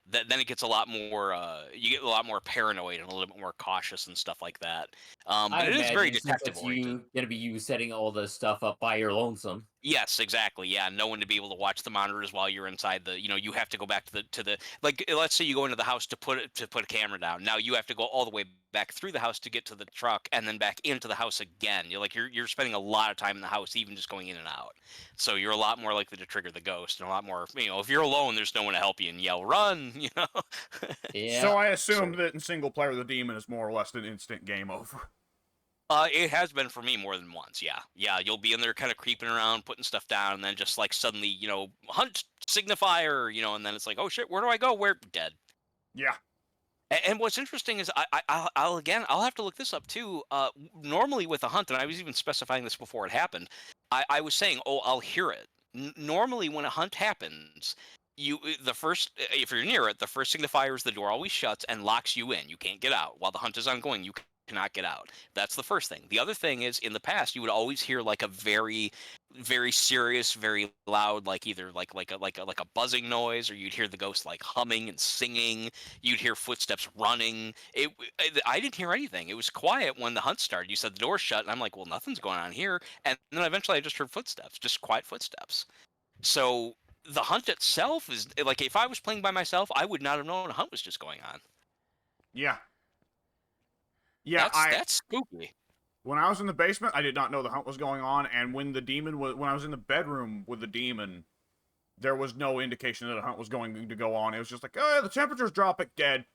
Then it gets a lot more. You get a lot more paranoid and a little bit more cautious and stuff like that. But it is very detective oriented. Gonna be you setting all the stuff up by your lonesome. Yes, exactly. Yeah, no one to be able to watch the monitors while you're inside the. You know, you have to go back to the like. Let's say you go into the house to put a camera down. Now you have to go all the way back through the house to get to the truck, and then back into the house again. You're spending a lot of time in the house, even just going in and out. So you're a lot more likely to trigger the ghost, and a lot more. You know, if you're alone, there's no one to help you and yell "run." You know. Yeah. So I assumed that in single player, the demon is more or less an instant game over. It has been for me more than once. Yeah, you'll be in there kind of creeping around, putting stuff down, and then just like suddenly, you know, hunt signifier, you know, and then it's like, oh shit, where do I go? Where dead? Yeah. And what's interesting is I'll have to look this up too. Normally with a hunt, and I was even specifying this before it happened. I was saying, oh, I'll hear it. Normally when a hunt happens, if you're near it, the first signifier is the door always shuts and locks you in. You can't get out while the hunt is ongoing. You cannot get out. That's the first thing. The other thing is, in the past, you would always hear like a very, very serious, very loud, like either like a buzzing noise, or you'd hear the ghost like humming and singing. You'd hear footsteps running. I didn't hear anything. It was quiet when the hunt started. You said the door shut, and I'm like, well, nothing's going on here. And then eventually, I just heard footsteps, just quiet footsteps. So the hunt itself is like, if I was playing by myself, I would not have known a hunt was just going on. Yeah. Yeah, that's spooky. When I was in the basement, I did not know the hunt was going on, and when I was in the bedroom with the demon, there was no indication that a hunt was going to go on. It was just like, oh, the temperature's dropping, dead.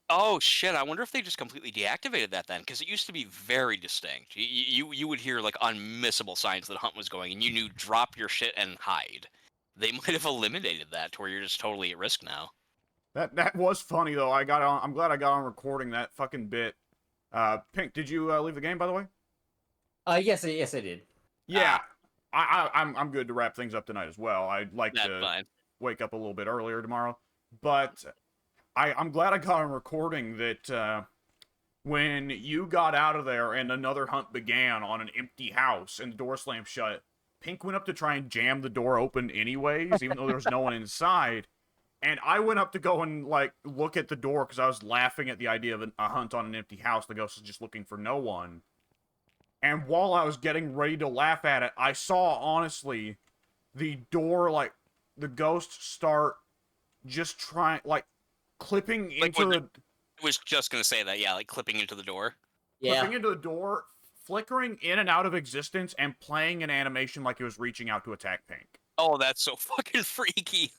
Oh shit! I wonder if they just completely deactivated that then, because it used to be very distinct. You would hear like unmissable signs that a hunt was going, and you knew drop your shit and hide. They might have eliminated that to where you're just totally at risk now. That was funny though. I'm glad I got on recording that fucking bit. Pink, did you leave the game by the way? Yes, I did. Yeah, I'm good to wrap things up tonight as well. I'd like to fine. wake up a little bit earlier tomorrow, but I'm glad I got on recording that when you got out of there and another hunt began on an empty house and the door slammed shut, Pink went up to try and jam the door open anyways, even though there was no one inside. And I went up to go and, like, look at the door because I was laughing at the idea of a hunt on an empty house. The ghost is just looking for no one. And while I was getting ready to laugh at it, I saw, honestly, the door, like, the ghost start just trying, like, clipping into the... I was just going to say that, yeah, like clipping into the door. Yeah. Clipping into the door, flickering in and out of existence, and playing an animation like it was reaching out to attack Pink. Oh, that's so fucking freaky.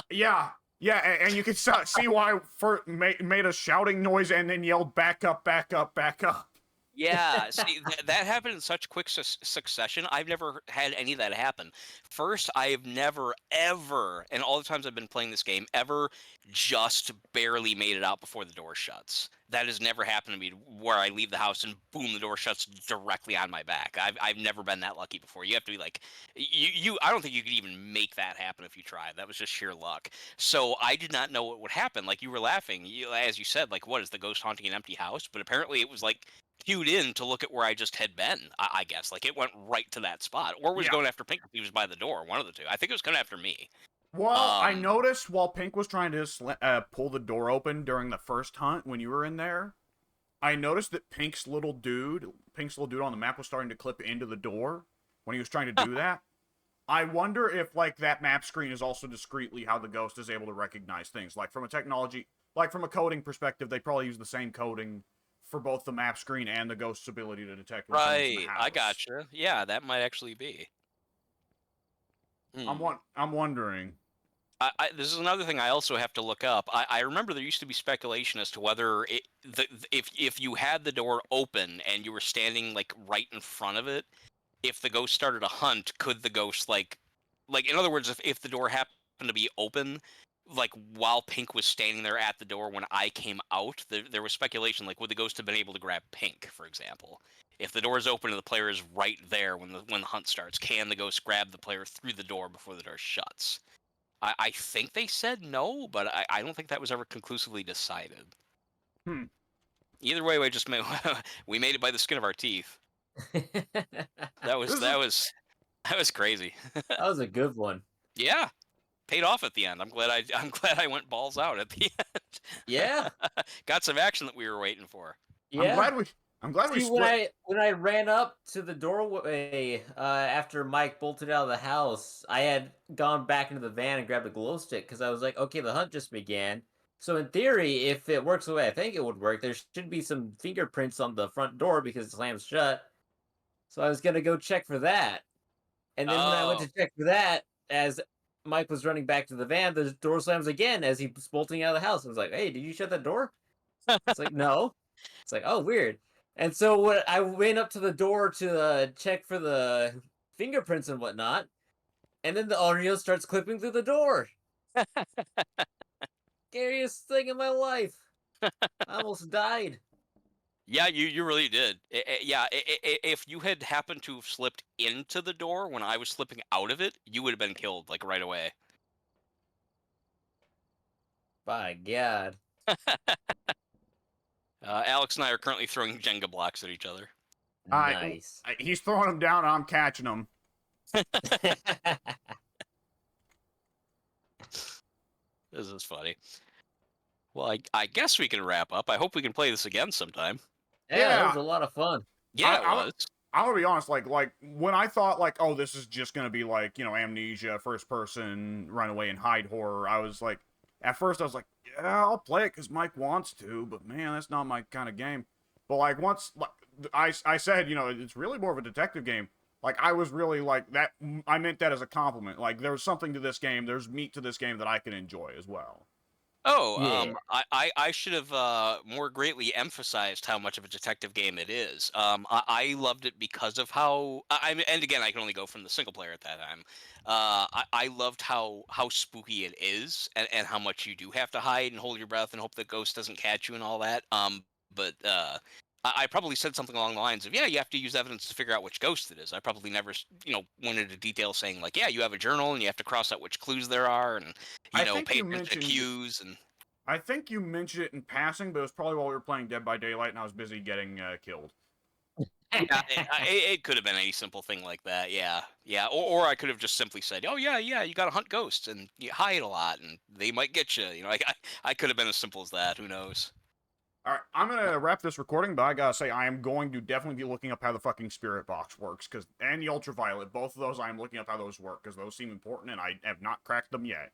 Yeah, and you can see why made a shouting noise and then yelled back up, back up, back up. Yeah, see, that happened in such quick succession. I've never had any of that happen. First, I have never, ever, and all the times I've been playing this game, ever just barely made it out before the door shuts. That has never happened to me where I leave the house and boom, the door shuts directly on my back. I've never been that lucky before. You have to be like you I don't think you could even make that happen if you tried. That was just sheer luck. So I did not know what would happen. Like you were laughing, as you said, like what is the ghost haunting an empty house? But apparently it was like cued in to look at where I just had been. I guess like it went right to that spot, or was Yeah. going after Pink if he was by the door. One of the two. I think it was coming after me. Well, I Um, noticed while Pink was trying to pull the door open during the first hunt when you were in there, I noticed that Pink's little dude on the map was starting to clip into the door when he was trying to do that. I wonder if like that map screen is also discreetly how the ghost is able to recognize things. Like from a coding perspective, they probably use the same coding for both the map screen and the ghost's ability to detect when someone's in the right. house. I gotcha. Yeah, that might actually be. Hmm. I'm wondering. This is another thing I also have to look up. I remember there used to be speculation as to whether if you had the door open and you were standing like right in front of it, if the ghost started a hunt, could the ghost like in other words, if the door happened to be open, like while Pink was standing there at the door when I came out, there was speculation like would the ghost have been able to grab Pink, for example? If the door is open and the player is right there when the hunt starts, can the ghost grab the player through the door before the door shuts? I think they said no, but I don't think that was ever conclusively decided. Hmm. Either way, we just made, we made it by the skin of our teeth. That was This that is was that was crazy. That was a good one. Yeah, paid off at the end. I'm glad I went balls out at the Yeah, end. Got some action that we were waiting for. I'm yeah. glad we See, split. when I ran up to the doorway after Mike bolted out of the house, I had gone back into the van and grabbed a glow stick because I was like, okay, the hunt just began. So in theory, if it works the way I think it would work, there should be some fingerprints on the front door because it slams shut. So I was gonna go check for that. And then when I went Oh, to check for that, as Mike was running back to the van, the door slams again as he was bolting out of the house. I was like, hey, did you shut that door? It's like, no. It's like, oh, weird. And so when I went up to the door to check for the fingerprints and whatnot, and then the Oreo starts clipping through the door. Scariest thing in my life. I almost died. yeah, you really did. Yeah, if you had happened to have slipped into the door when I was slipping out of it, you would have been killed like right away. By God. Alex and I are currently throwing Jenga blocks at each other. Nice. He's throwing them down and I'm catching them. This is funny. Well, I guess we can wrap up. I hope we can play this again sometime. Yeah, that was Yeah. a lot of fun. Yeah, it I- was. I'm gonna be honest, like when I thought like, oh, this is just gonna be like, Amnesia, first person, run away and hide horror, I was like, at first I was like, yeah, I'll play it because Mike wants to, but man, that's not my kind of game. But like once like, I said, it's really more of a detective game. Like I was really like that. I meant that as a compliment. Like there's something to this game. There's meat to this game that I can enjoy as well. Oh, Yeah. I should have more greatly emphasized how much of a detective game it is. I loved it because of how and again, I can only go from the single player at that time. I loved how spooky it is, and how much you do have to hide and hold your breath and hope the ghost doesn't catch you and all that. But I probably said something along the lines of, yeah, you have to use evidence to figure out which ghost it is. I probably never, went into detail saying like, yeah, you have a journal and you have to cross out which clues there are and I think pay you attention to mentioned cues and. I think you mentioned it in passing, but it was probably while we were playing Dead by Daylight and I was busy getting killed. Yeah, it could have been any simple thing like that. Yeah, yeah. Or I could have just simply said, "Oh yeah, yeah, you got to hunt ghosts and you hide a lot, and they might get you." I could have been as simple as that. Who knows? All right, I'm gonna wrap this recording, but I gotta say I am going to definitely be looking up how the fucking spirit box works, and the ultraviolet, both of those I am looking up how those work because those seem important, and I have not cracked them yet.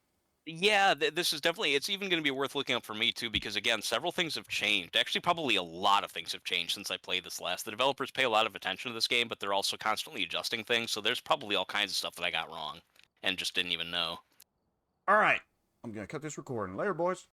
Yeah, this is definitely. It's even going to be worth looking up for me too, because again, several things have changed. Actually, probably a lot of things have changed since I played this last. The developers pay a lot of attention to this game, but they're also constantly adjusting things. So there's probably all kinds of stuff that I got wrong and just didn't even know. All right, I'm gonna cut this recording. Later, boys.